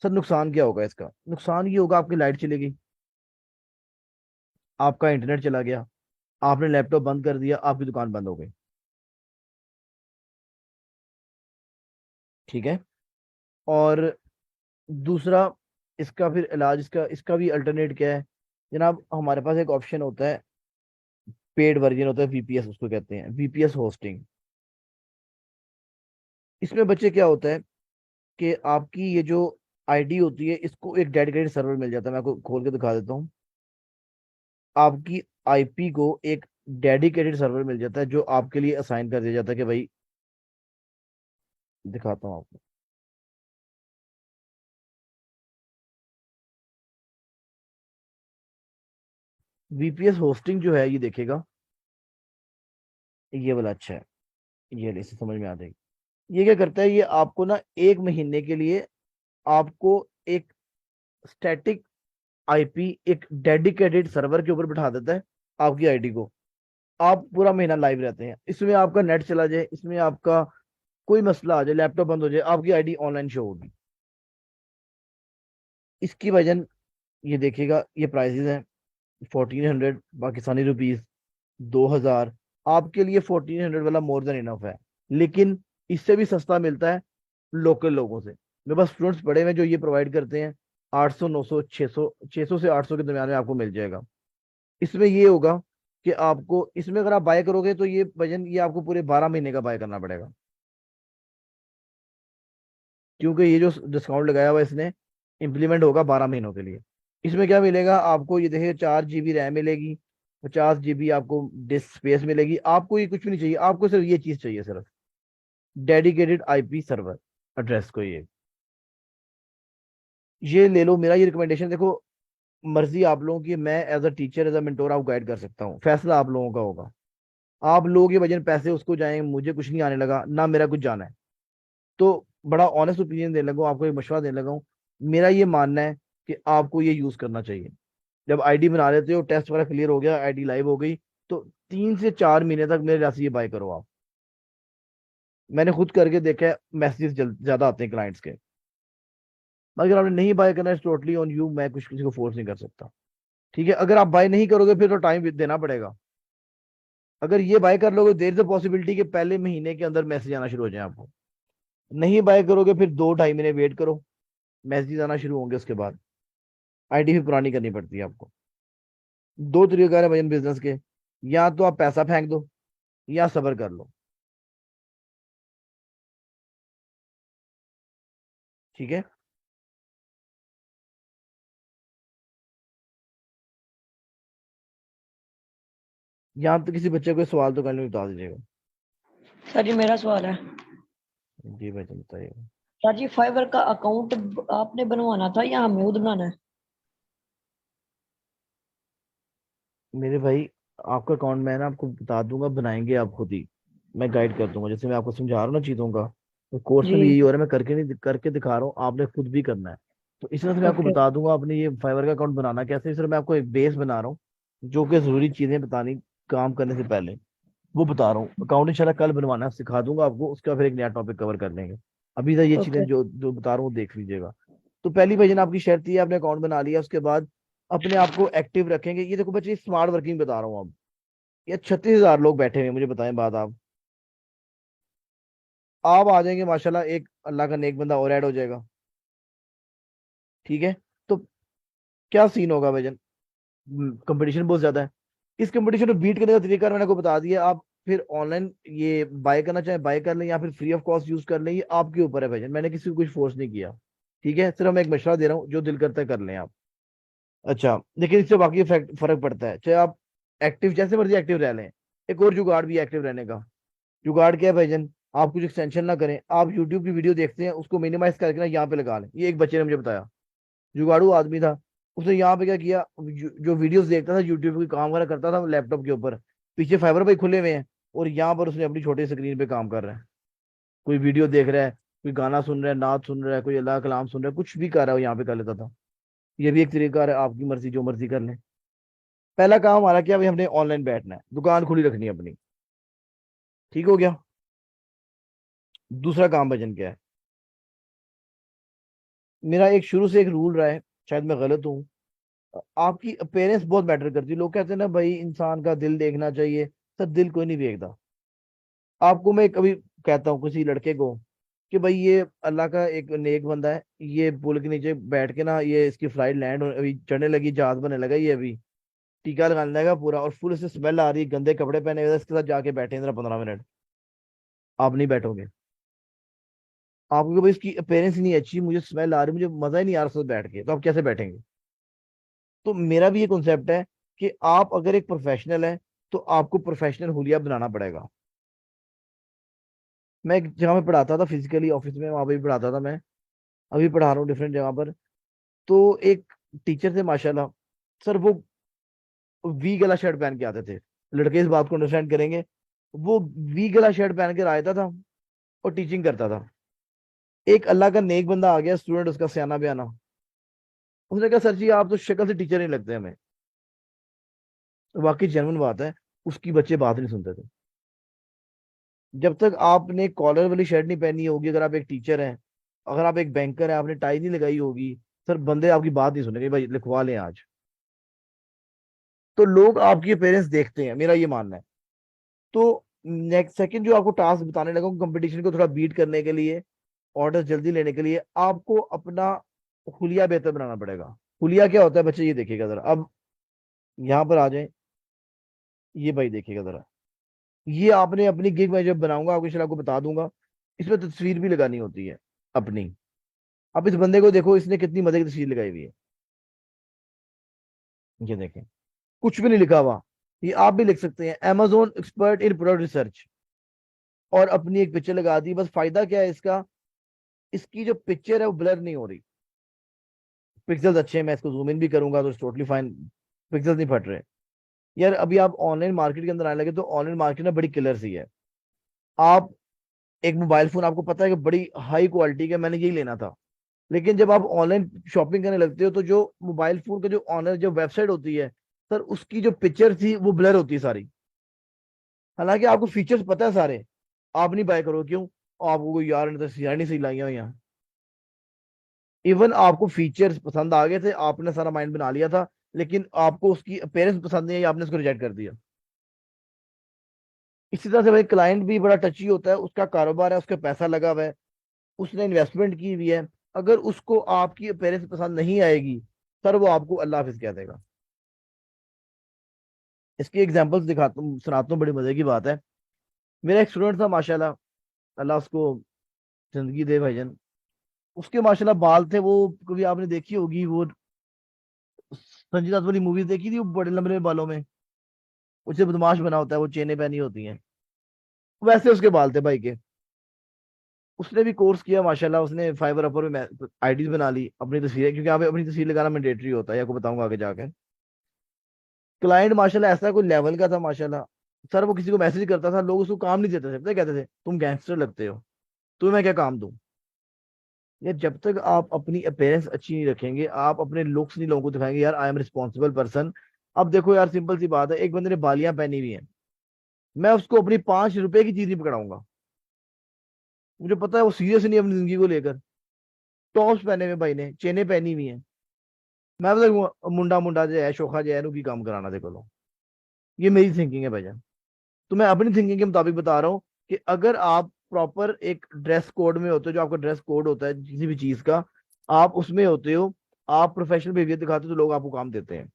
सर नुकसान क्या होगा इसका? नुकसान ये होगा आपकी लाइट चली गई, आपका इंटरनेट चला गया, आपने लैपटॉप बंद कर दिया, आपकी दुकान बंद हो गई। ठीक है। और दूसरा, इसका फिर इलाज, इसका भी अल्टरनेट क्या है जनाब? हमारे पास एक ऑप्शन होता है, पेड वर्जन होता है, वीपीएस उसको कहते हैं, वीपीएस होस्टिंग। इसमें बच्चे क्या होता है कि आपकी ये जो आईडी होती है इसको एक डेडिकेटेड सर्वर मिल जाता है। मैं आपको खोल के दिखा देता हूँ। आपकी आईपी को एक डेडिकेटेड सर्वर मिल जाता है जो आपके लिए असाइन कर दिया जाता है कि भाई, दिखाता हूँ आपको। वीपीएस होस्टिंग जो है ये देखेगा, ये वाला अच्छा है, ये इसे समझ में आ जाएगी। ये क्या करता है, ये आपको ना 1 महीने के लिए आपको एक स्टैटिक आईपी एक डेडिकेटेड सर्वर के ऊपर बिठा देता है आपकी आईडी को। आप पूरा महीना लाइव रहते हैं, इसमें आपका नेट चला जाए, इसमें आपका कोई मसला आ जाए, लैपटॉप बंद हो जाए, आपकी आईडी ऑनलाइन शो होगी। इसकी वजह ये देखिएगा, ये प्राइसेस हैं 1400 पाकिस्तानी रुपीज, 2000। आपके लिए 1400 वाला मोर देन इनफ है, लेकिन इससे भी सस्ता मिलता है लोकल लोगों से। मेरे पास स्टूडेंट्स पड़े हुए हैं जो ये प्रोवाइड करते हैं, 800 900 600, 600 से 800 के दरमियान में आपको मिल जाएगा। इसमें ये होगा कि आपको इसमें अगर आप बाय करोगे तो ये वजन ये आपको पूरे 12 महीने का बाय करना पड़ेगा, क्योंकि ये जो डिस्काउंट लगाया हुआ है इसने इम्प्लीमेंट होगा 12 महीनों के लिए। इसमें क्या मिलेगा आपको, ये देखिए 4 GB रैम मिलेगी, 50 GB आपको डिस्क स्पेस मिलेगी। आपको ये कुछ भी नहीं चाहिए, आपको सिर्फ ये चीज चाहिए, सिर्फ डेडिकेटेड आईपी सर्वर एड्रेस को। ये ले लो, मेरा ये रिकमेंडेशन देखो, मर्जी आप लोगों की, मैं as a teacher as a mentor आपको गाइड कर सकता हूँ, फैसला आप लोगों का होगा। आप लोग ये वजन पैसे उसको जाएंगे, मुझे कुछ नहीं आने लगा ना, मेरा कुछ जाना है। तो बड़ा ऑनेस्ट ओपिनियन देने लगा हूँ आपको, एक मशवरा देने लगा हूँ। मेरा ये मानना है कि आपको ये यूज करना चाहिए। जब आईडी बना लेते हो, टेस्ट वगैरह क्लियर हो गया, आईडी लाइव हो गई, तो 3 से 4 महीने तक मेरे जैसे ये बाय करो आप। मैंने खुद करके देखा है, मैसेजेस ज्यादा आते हैं क्लाइंट्स के। अगर आपने नहीं बाय करना है, टोटली ऑन यू, मैं कुछ किसी को फोर्स नहीं कर सकता। ठीक है, अगर आप बाय नहीं करोगे फिर तो टाइम देना पड़ेगा। अगर ये बाय कर लोगे, देर इज अ पॉसिबिलिटी कि पहले महीने के अंदर मैसेज आना शुरू हो जाए आपको। नहीं बाय करोगे फिर 2 2.5 महीने वेट करो, मैसेज आना शुरू होंगे उसके बाद। आईडी भी पुरानी करनी पड़ती है आपको। दो तरीके है भजन बिजनेस के, या तो आप पैसा फेंक दो या सब्र कर लो। ठीक है, यहाँ तो किसी बच्चे को सवाल तो करने बता दीजिएगा। सर जी मेरा सवाल है। जी भाई बताइए। सर जी फाइवर का अकाउंट आपने बनवाना था या हमें खुद बनाना है? मेरे भाई, आपका अकाउंट मैं ना आपको बता दूंगा, बनाएंगे आप खुद ही, मैं गाइड कर दूंगा। जैसे मैं आपको समझा रहा हूँ ना चीजों का, तो कोर्स में भी जी। यही हो रहा है, मैं करके नहीं करके दिखा रहा हूँ, आपने खुद भी करना है। तो इस तरह से मैं आपको ओके। बता दूंगा आपने ये फाइवर का अकाउंट बनाना कैसे। इस तरह मैं आपको एक बेस बना रहा हूँ, जो कि जरूरी चीजें बतानी काम करने से पहले, वो बता रहा हूँ। अकाउंट इंशाल्लाह कल बनवाना है, सिखा दूंगा आपको, उसका फिर एक नया टॉपिक कवर कर लेंगे। अभी तक ये चीजें ओके। जो जो बता रहा हूँ देख लीजिएगा। तो पहली वर्जन आपकी शर्त ये है, आपने अकाउंट बना लिया, उसके बाद अपने आप को एक्टिव रखेंगे। ये देखो बच्चे, स्मार्ट वर्किंग बता रहा हूँ अब। ये 36,000 लोग बैठे हुए हैं, मुझे बताएं बात आप आ जाएंगे माशाल्लाह, एक अल्लाह का नेक बंदा और ऐड हो जाएगा। ठीक है, तो क्या सीन होगा भाईजान, कंपटीशन बहुत ज्यादा है। इस कंपटीशन को बीट करने का तरीका मैंने आपको बता दिया। आप फिर ऑनलाइन ये बाय करना चाहे बाय कर लें, या फिर फ्री ऑफ कॉस्ट यूज कर लें, ये आपके ऊपर है भाईजान, मैंने किसी को कुछ फोर्स नहीं किया। ठीक है, सिर्फ मैं एक मशवरा दे रहा हूँ, जो दिल करता है कर लें आप। अच्छा, लेकिन इससे बाकी फर्क पड़ता है, चाहे आप एक्टिव जैसे मर्जी एक्टिव रह लें। एक और जुगाड़ भी है एक्टिव रहने का। जुगाड़ क्या है भाईजान, आप कुछ एक्सटेंशन ना करें, आप यूट्यूब की वीडियो देखते हैं, उसको मिनिमाइज करके ना यहाँ पे लगा लें। ये एक बच्चे ने मुझे बताया, जुगाड़ू आदमी था। उसने यहाँ पे क्या किया, जो वीडियोस देखता था यूट्यूब की, काम वगैरह करता था लैपटॉप के ऊपर, पीछे फाइबर भाई खुले हुए हैं, और यहाँ पर उसने अपनी छोटी स्क्रीन पे काम कर रहा है। कोई वीडियो देख रहा है, कोई गाना सुन रहा है, नात सुन रहा है, कोई अल्लाह कलाम सुन रहा है, कुछ भी कर रहा है, वो यहाँ पे कर लेता था। ये भी एक तरीका है, आपकी मर्जी, जो मर्जी कर ले। पहला काम हमारा क्या, भाई हमने ऑनलाइन बैठना है, दुकान खुली रखनी है अपनी। ठीक हो गया। दूसरा काम भजन क्या है, मेरा एक शुरू से एक रूल रहा है, शायद मैं गलत हूँ, आपकी अपेयरेंस बहुत मैटर करती है। लोग कहते हैं ना भाई इंसान का दिल देखना चाहिए, सर दिल कोई नहीं देखता। आपको मैं कभी कहता हूँ किसी लड़के को कि भाई ये अल्लाह का एक नेक बंदा है, ये पुल के नीचे बैठ के ना, ये इसकी फ्लाइट लैंड अभी चढ़ने लगी, जहाज बनने लगा, ये अभी टीका लगाने लगा पूरा, और फुल से स्मेल आ रही है, गंदे कपड़े पहने हुए, इसके साथ जाके बैठे जरा 15 मिनट, आप नहीं बैठोगे। आपको भाई इसकी अपेयरेंस ही नहीं अच्छी, मुझे स्मेल आ रही, मुझे मजा ही नहीं आ रहा उसके साथ बैठ के, तो आप कैसे बैठेंगे। तो मेरा भी ये कॉन्सेप्ट है कि आप अगर एक प्रोफेशनल है तो आपको प्रोफेशनल हुलिया बनाना पड़ेगा। मैं एक जगह पे पढ़ाता था फिजिकली ऑफिस में, वहां पे भी पढ़ाता था मैं, अभी पढ़ा रहा हूँ डिफरेंट जगह पर। तो एक टीचर थे माशाल्लाह, सर वो वी गला शर्ट पहन के आते थे, लड़के इस बात को अंडरस्टैंड करेंगे। वो वी गला शर्ट पहन के आता था और टीचिंग करता था। एक अल्लाह का नेक बंदा आ गया, स्टूडेंट उसका सियाना बयाना, उसने कहा सर जी आप तो शक्ल से टीचर नहीं लगते हमें। वाकई जेन्युइन बात है, उसकी बच्चे बात नहीं सुनते थे। जब तक आपने कॉलर वाली शर्ट नहीं पहनी होगी, अगर आप एक टीचर हैं, अगर आप एक बैंकर हैं, आपने टाई नहीं लगाई होगी, सर बंदे आपकी बात नहीं सुनेंगे, भाई लिखवा लें आज। तो लोग आपके पेरेंट्स देखते हैं, मेरा ये मानना है। तो नेक्स्ट सेकंड जो आपको टास्क बताने लगा, कंपटीशन को थोड़ा बीट करने के लिए, ऑर्डर जल्दी लेने के लिए, आपको अपना हुलिया बेहतर बनाना पड़ेगा। हुलिया क्या होता है बच्चे, ये देखिएगा जरा, अब यहाँ पर आ जाए, ये भाई देखिएगा जरा, ये आपने अपनी गिग में जब बनाऊंगा आपको शायद आपको बता दूंगा, इसमें तस्वीर भी लगानी होती है अपनी। अब इस बंदे को देखो, इसने कितनी मजे की तस्वीर लगाई हुई है, ये देखें, कुछ भी नहीं लिखा हुआ। ये आप भी लिख सकते हैं, Amazon expert in product research, और अपनी एक पिक्चर लगा दी। बस फायदा क्या है इसका, इसकी जो पिक्चर है वो ब्लर नहीं हो रही, पिक्सल्स अच्छे हैं, मैं इसको जूम इन भी करूंगा तो टोटली फाइन, पिक्सल्स नहीं फट रहे। यार अभी आप ऑनलाइन मार्केट के अंदर आने लगे तो ऑनलाइन मार्केट में बड़ी किलर सी है। आप एक मोबाइल फोन आपको पता है कि बड़ी हाई क्वालिटी का, मैंने यही लेना था, लेकिन जब आप ऑनलाइन शॉपिंग करने लगते हो तो जो मोबाइल फोन का जो ऑनर जो वेबसाइट होती है, सर उसकी जो पिक्चर थी वो ब्लर होती है सारी। हालांकि आपको फीचर्स पता है सारे, आप नहीं बाय करो, क्यों? आपको कोई यार ने तो यार नहीं सही लाई हुई यहाँ। इवन आपको फीचर्स पसंद आ गए थे, आपने सारा माइंड बना लिया था, लेकिन आपको उसकी अपेयरेंस पसंद नहीं आई, आपने उसको रिजेक्ट कर दिया। इसी तरह से भाई क्लाइंट भी बड़ा टची होता है, उसका कारोबार है, उसका पैसा लगा हुआ है, उसने इन्वेस्टमेंट की हुई है। अगर उसको आपकी अपेयरेंस पसंद नहीं आएगी, सर वो आपको अल्लाह हाफिज कह देगा। इसकी एग्जांपल्स दिखाता हूँ, सुनाता हूँ, बड़ी मजे की बात है। मेरा एक स्टूडेंट था माशाल्लाह, अल्लाह उसको जिंदगी दे भाईजान। उसके माशाल्लाह बाल थे, वो कभी आपने देखी होगी वो संजय दत्त वाली मूवीज देखी थी, वो बड़े लंबे लंबे बालों में उसे बदमाश बना होता है, वो चेनें पहनी होती हैं, वैसे उसके बाल थे भाई के। उसने भी कोर्स किया माशाल्लाह, उसने फाइवर अपर में आईडीज बना ली, अपनी तस्वीरें, क्योंकि यहाँ पे अपनी तस्वीर लगाना मैंडेटरी होता है, आपको बताऊंगा आगे जाकर। क्लाइंट माशाल्लाह ऐसा कोई लेवल का था माशाल्लाह, सर वो किसी को मैसेज करता था, लोग उसको काम नहीं देते थे, पता है कहते थे तुम गैंगस्टर लगते हो, तुम्हें मैं क्या काम दूं। यार जब तक आप अपनी अपेयरेंस अच्छी नहीं रखेंगे, आप अपने लुक्स नहीं लोगों को दिखाएंगे यार आई एम रिस्पॉन्सिबल पर्सन। अब देखो यार, सिंपल सी बात है, एक बंदे ने बालियां पहनी हुई है, मैं उसको अपनी 5 रुपए की चीज नहीं पकड़ाऊंगा, मुझे पता है वो सीरियस नहीं है अपनी जिंदगी को लेकर। टॉप्स पहने हुए भाई ने, चेनें पहनी हुई हैं, मैं मतलब मुंडा मुंडा जो है, शोखा जो है, की काम कराना देखो लो। ये मेरी थिंकिंग है भाईजान, तो मैं अपनी थिंकिंग के मुताबिक बता रहा हूँ कि अगर आप प्रॉपर एक ड्रेस कोड में होते हो, जो आपका ड्रेस कोड होता है किसी भी चीज का, आप उसमें होते हो, आप प्रोफेशनल बिहेवियर दिखाते हो, तो लोग आपको काम देते हैं।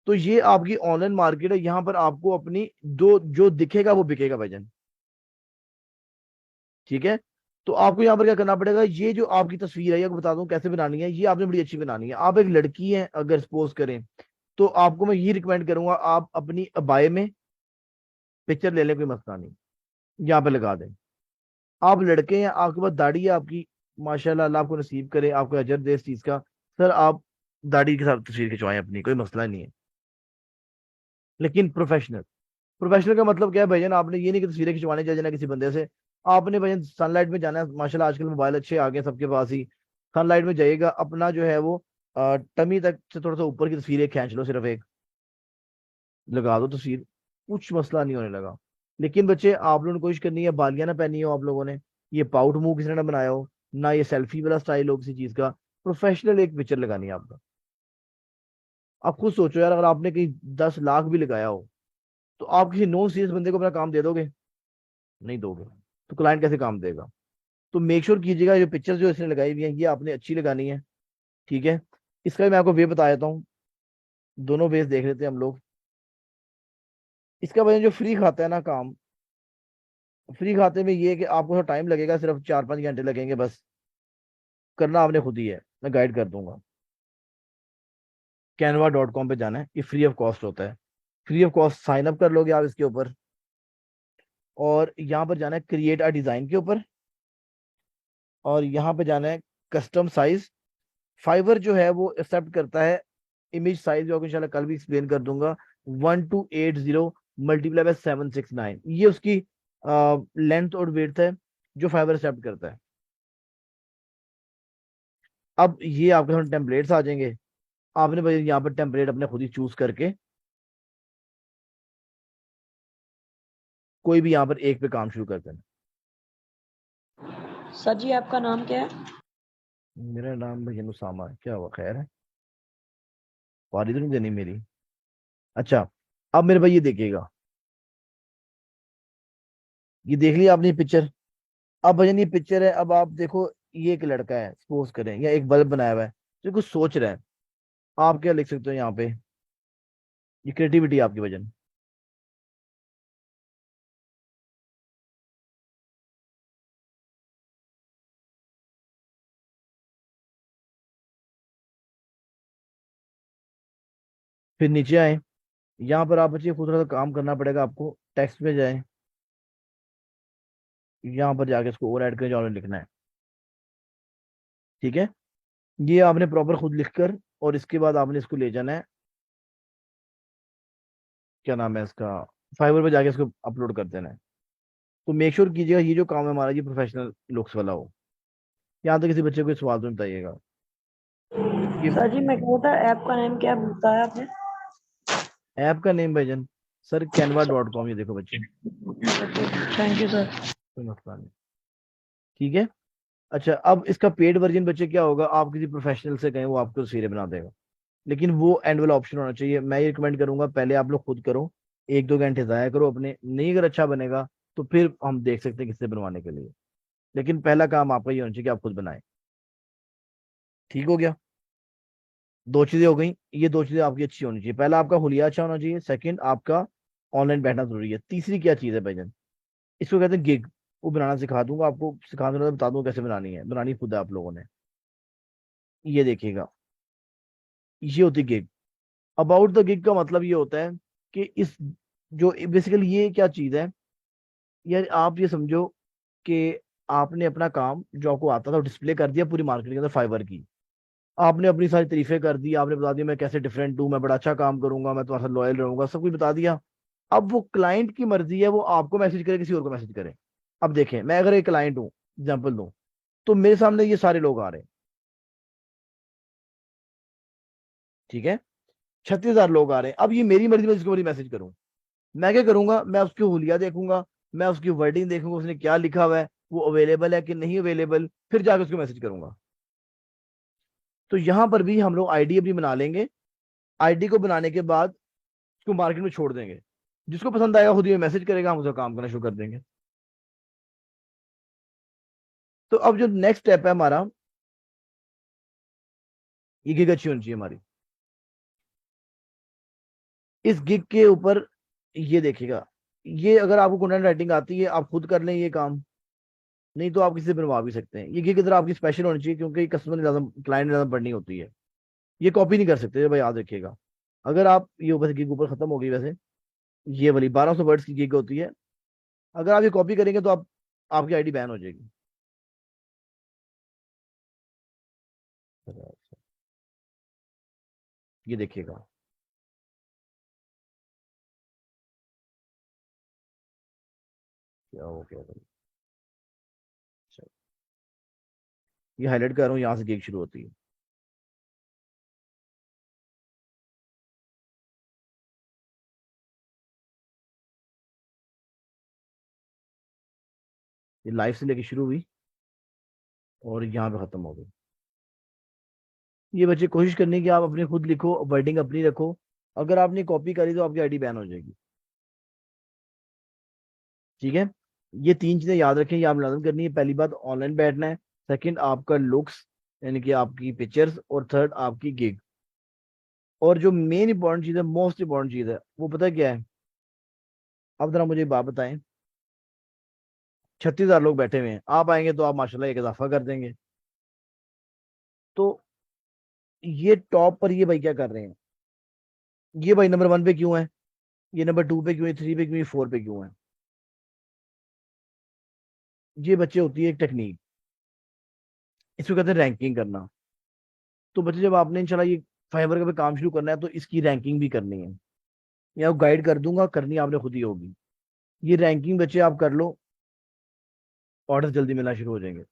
तो ये आपकी ऑनलाइन मार्केट है, यहाँ पर आपको अपनी जो जो दिखेगा वो बिकेगा भाईजान, ठीक है? तो आपको यहाँ पर क्या करना पड़ेगा, ये जो आपकी तस्वीर है, ये आपको बता दूं कैसे बनानी है, ये आपने बड़ी अच्छी बनानी है। आप एक लड़की हैं अगर सपोज करें, तो आपको मैं ये रिकमेंड करूंगा, आप अपनी अबाए में पिक्चर ले लें, कोई मसला नहीं, यहाँ पे लगा दें। आप लड़के हैं, आपके पास दाढ़ी है आपकी, माशाल्लाह, अल्लाह आपको नसीब करे, आपको अजर दे इस चीज का। सर आप दाढ़ी के साथ तस्वीर खिंचवाएं अपनी, कोई मसला नहीं है, लेकिन प्रोफेशनल। प्रोफेशनल का मतलब क्या है भाईजान, आपने ये नहीं कि तस्वीरें खिंचवाने चाहिए ना किसी बंदे से, आपने भाईजान सनलाइट में जाना है, माशाल्लाह आजकल मोबाइल अच्छे आ गए हैं सबके पास ही, सनलाइट में जाइएगा, अपना जो है वो टमी तक से थोड़ा सा ऊपर की तस्वीरें खींच लो, सिर्फ एक लगा दो तस्वीर, कुछ मसला नहीं होने लगा। लेकिन बच्चे आप लोगों ने कोशिश करनी है बालियां ना पहनी हो आप लोगों ने, ये पाउट मुंह किसी ने ना बनाया हो, ना ये सेल्फी वाला स्टाइल हो किसी चीज का, प्रोफेशनल एक पिक्चर लगानी है आपको। आप खुद सोचो यार, अगर आपने कहीं 10 लाख भी लगाया हो, तो आप किसी नॉन सीरियस बंदे को अपना काम दे दोगे? नहीं दोगे, तो क्लाइंट कैसे काम देगा? तो मेक श्योर कीजिएगा जो पिक्चर जो इसने लगाई हुई है, ये आपने अच्छी लगानी है, ठीक है? इसका मैं आपको वे बता देता हूँ, दोनों वेज देख लेते हैं हम लोग। इसका वजह जो फ्री खाता है ना काम, फ्री खाते में ये है कि आपको थोड़ा टाइम लगेगा, सिर्फ 4-5 घंटे लगेंगे बस, करना आपने खुद ही है, मैं गाइड कर दूंगा। canva.com पे जाना है, ये फ्री ऑफ कॉस्ट होता है। Free of cost sign up कर लोगे आप इसके ऊपर, और यहाँ पर जाना है क्रिएट अ डिजाइन के ऊपर, और यहाँ पे जाना है कस्टम साइज। फाइवर जो है वो एक्सेप्ट करता है इमेज साइज, जो इंशाल्लाह कल भी एक्सप्लेन कर दूंगा, 1280 मल्टीप्लाई बाय 769, ये उसकी लेंथ और विड्थ है जो फाइवर एक्सेप्ट करता है। अब ये आपके सामने टेम्पलेट्स आ जाएंगे, आपने भाई यहाँ पर टेम्पलेट अपने खुद ही चूज करके कोई भी यहाँ पर एक पे काम शुरू कर देना। सर जी आपका नाम क्या है? मेरा नाम भैया उसामा है। क्या हुआ, खैर है? पारी तो नहीं देनी मेरी? अच्छा, अब मेरे भाई ये देखिएगा, ये देख लिया आपने पिक्चर। अब भजन ये पिक्चर है, अब आप देखो, ये एक लड़का है सपोज करें, या एक बल्ब बनाया हुआ है जो कुछ सोच रहा है। आप क्या लिख सकते हो यहाँ पे? ये क्रिएटिविटी आपकी वजन। फिर नीचे आए, यहाँ पर आप बच्चे खुद थोड़ा सा काम करना पड़ेगा आपको, टेक्स्ट में जाए, यहाँ पर जाके इसको और ऐड करें जो आपने लिखना है। ठीक है, ये आपने प्रॉपर खुद लिखकर, और इसके बाद आपने इसको ले जाना है, क्या नाम है इसका, फाइवर पे जाके इसको अपलोड कर देना है। तो मेक श्योर कीजिएगा ये जो काम है हमारा, ये प्रोफेशनल लुक्स वाला हो। यहाँ तक किसी बच्चे को कोई सवाल तो नहीं बताइएगा। ये सर जी मैं कह रहा था ऐप का नाम क्या बताया आपने? ऐप का नेम भाईजान सर canva.com, ये देखो बच्चे, थैंक यू सर। कोई मसला नहीं। ठीक है, अच्छा अब इसका पेड वर्जन बच्चे क्या होगा, आप किसी प्रोफेशनल से कहें वो आपको तस्वीरें बना देगा, लेकिन वो एंड वाला ऑप्शन होना चाहिए। मैं ये रिकमेंड करूंगा पहले आप लोग खुद करो, 1-2 घंटे ज़ाया करो अपने, नहीं अगर अच्छा बनेगा तो फिर हम देख सकते हैं किससे बनवाने के लिए, लेकिन पहला काम आपका ये होना चाहिए कि आप खुद बनाएं। ठीक हो गया, दो चीजें हो गई, ये दो चीजें आपकी अच्छी होनी चाहिए। पहला आपका हुलिया अच्छा होना चाहिए, सेकंड आपका ऑनलाइन बैठना जरूरी है। तीसरी क्या चीज है भाईजान, इसको कहते हैं गिग। वो बनाना सिखा दूंगा आपको, सिखा दूंगा तो बता दूंगा कैसे बनानी है, बनानी खुद है आप लोगों ने। ये देखिएगा, ये होती गिग। अबाउट द गिग का मतलब ये होता है कि इस, जो बेसिकली ये क्या चीज है, यार आप ये समझो कि आपने अपना काम जो आपको आता था डिस्प्ले कर दिया पूरी मार्केट के अंदर फाइबर की। आपने अपनी सारी तारीफें कर दी, आपने बता दिया मैं कैसे डिफरेंट हूँ, मैं बड़ा अच्छा काम करूंगा, मैं तुम्हारे साथ लॉयल रहूंगा, सब कुछ बता दिया। अब वो क्लाइंट की मर्जी है, वो आपको मैसेज करे किसी और को मैसेज करे। अब देखें, मैं अगर एक क्लाइंट हूँ, एग्जाम्पल दूं, तो मेरे सामने ये सारे लोग आ रहे हैं, ठीक है, 36,000 लोग आ रहे हैं। अब ये मेरी मर्जी में जिसको मर्जी मैसेज करूं, मैं क्या करूंगा, मैं उसकी हुलिया देखूंगा, मैं उसकी वर्डिंग देखूंगा, उसने क्या लिखा हुआ है, वो अवेलेबल है कि नहीं अवेलेबल, फिर जाकर उसको मैसेज करूंगा। तो यहां पर भी हम लोग आईडी अपनी बना लेंगे, आईडी को बनाने के बाद उसको मार्केट में छोड़ देंगे, जिसको पसंद आएगा खुद ही मैसेज करेगा, हम उसका काम करना शुरू कर देंगे। तो अब जो नेक्स्ट स्टेप है हमारा, ये गिग अच्छी होनी चाहिए हमारी। इस गिग के ऊपर ये देखिएगा, ये अगर आपको कंटेंट राइटिंग आती है आप खुद कर लें ये काम, नहीं तो आप किसी से बनवा भी सकते हैं। ये गिग इधर आपकी स्पेशल होनी चाहिए, क्योंकि कस्टमर ज्यादा, क्लाइंट ज्यादा पढ़नी होती है, ये कॉपी नहीं कर सकते भाई, याद रखिएगा। अगर आप ये ऊपर गिग ऊपर खत्म हो गई वैसे, ये वाली 1200 वर्ड्स की गिग होती है, अगर आप ये कॉपी करेंगे तो आप, आपकी आईडी बैन हो जाएगी। ये देखिएगा, क्या हो गया भाई, चलो, ये हाईलाइट कर रहा हूँ, यहाँ से गिग शुरू होती है। ये लाइव से लेके शुरू हुई और यहाँ पे खत्म हो गई। ये बच्चे कोशिश करनी कि आप अपने खुद लिखो, वर्डिंग अपनी रखो, अगर आपने कॉपी करी तो आपकी आईडी बैन हो जाएगी। ठीक है, ये तीन चीजें याद रखें, ये आप लाजम करनी है। पहली बात ऑनलाइन बैठना है, सेकंड आपका लुक्स यानी कि आपकी पिक्चर्स, और थर्ड आपकी गिग। और जो मेन इंपॉर्टेंट चीज है, मोस्ट इंपॉर्टेंट चीज है, वो पता है क्या है? आप जरा मुझे एक बात बताएं, 36,000 लोग बैठे हुए हैं, आप आएंगे तो आप माशाल्लाह एक इजाफा कर देंगे। तो ये टॉप पर ये भाई क्या कर रहे हैं, ये भाई नंबर 1 पे क्यों है, ये नंबर 2 पे क्यों है, 3 पे क्यों है, 4 पे क्यों है। ये बच्चे होती है एक टेक्निक, इसको कहते हैं रैंकिंग करना। तो बच्चे जब आपने इंशाल्लाह ये फाइवर का पे काम शुरू करना है तो इसकी रैंकिंग भी करनी है, या गाइड कर दूंगा, करनी आपने खुद ही होगी। ये रैंकिंग बच्चे आप कर लो, ऑर्डर जल्दी मिलना शुरू हो जाएंगे।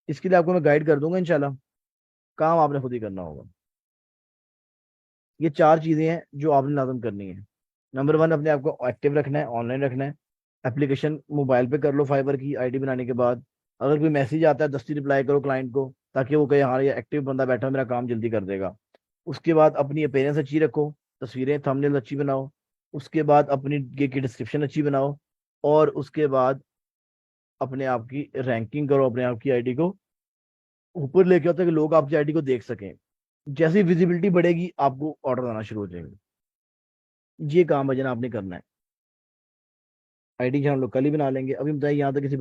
इसके लिए आपको मैं गाइड कर दूंगा इंशाल्लाह, काम आपने खुद ही करना होगा। ये 4 चीजें हैं जो आपने लाजम करनी है। नंबर 1, अपने आप को एक्टिव रखना है, ऑनलाइन रखना है। एप्लीकेशन मोबाइल पे कर लो फाइबर की आईडी बनाने के बाद। अगर कोई मैसेज आता है 10 रिप्लाई करो क्लाइंट को, ताकि वो कहे हाँ ये एक्टिव बंदा बैठा है, मेरा काम जल्दी कर देगा। उसके बाद अपनी अपीयरेंस अच्छी रखो, तस्वीरें थंबनेल अच्छी बनाओ। उसके बाद अपनी गिग की डिस्क्रिप्शन अच्छी बनाओ। और उसके बाद अपने आप की रैंकिंग करो, अपने आप की आईडी को ऊपर लेके आओ ताकि लोग आपकी आईडी को देख सकें। जैसी विजिबिलिटी बढ़ेगी आपको ऑर्डर आना शुरू हो जाएंगे। ये काम भजन आपने करना है। आईडी हम लोग कल ही बना लेंगे। अभी बताइए यहाँ तक किसी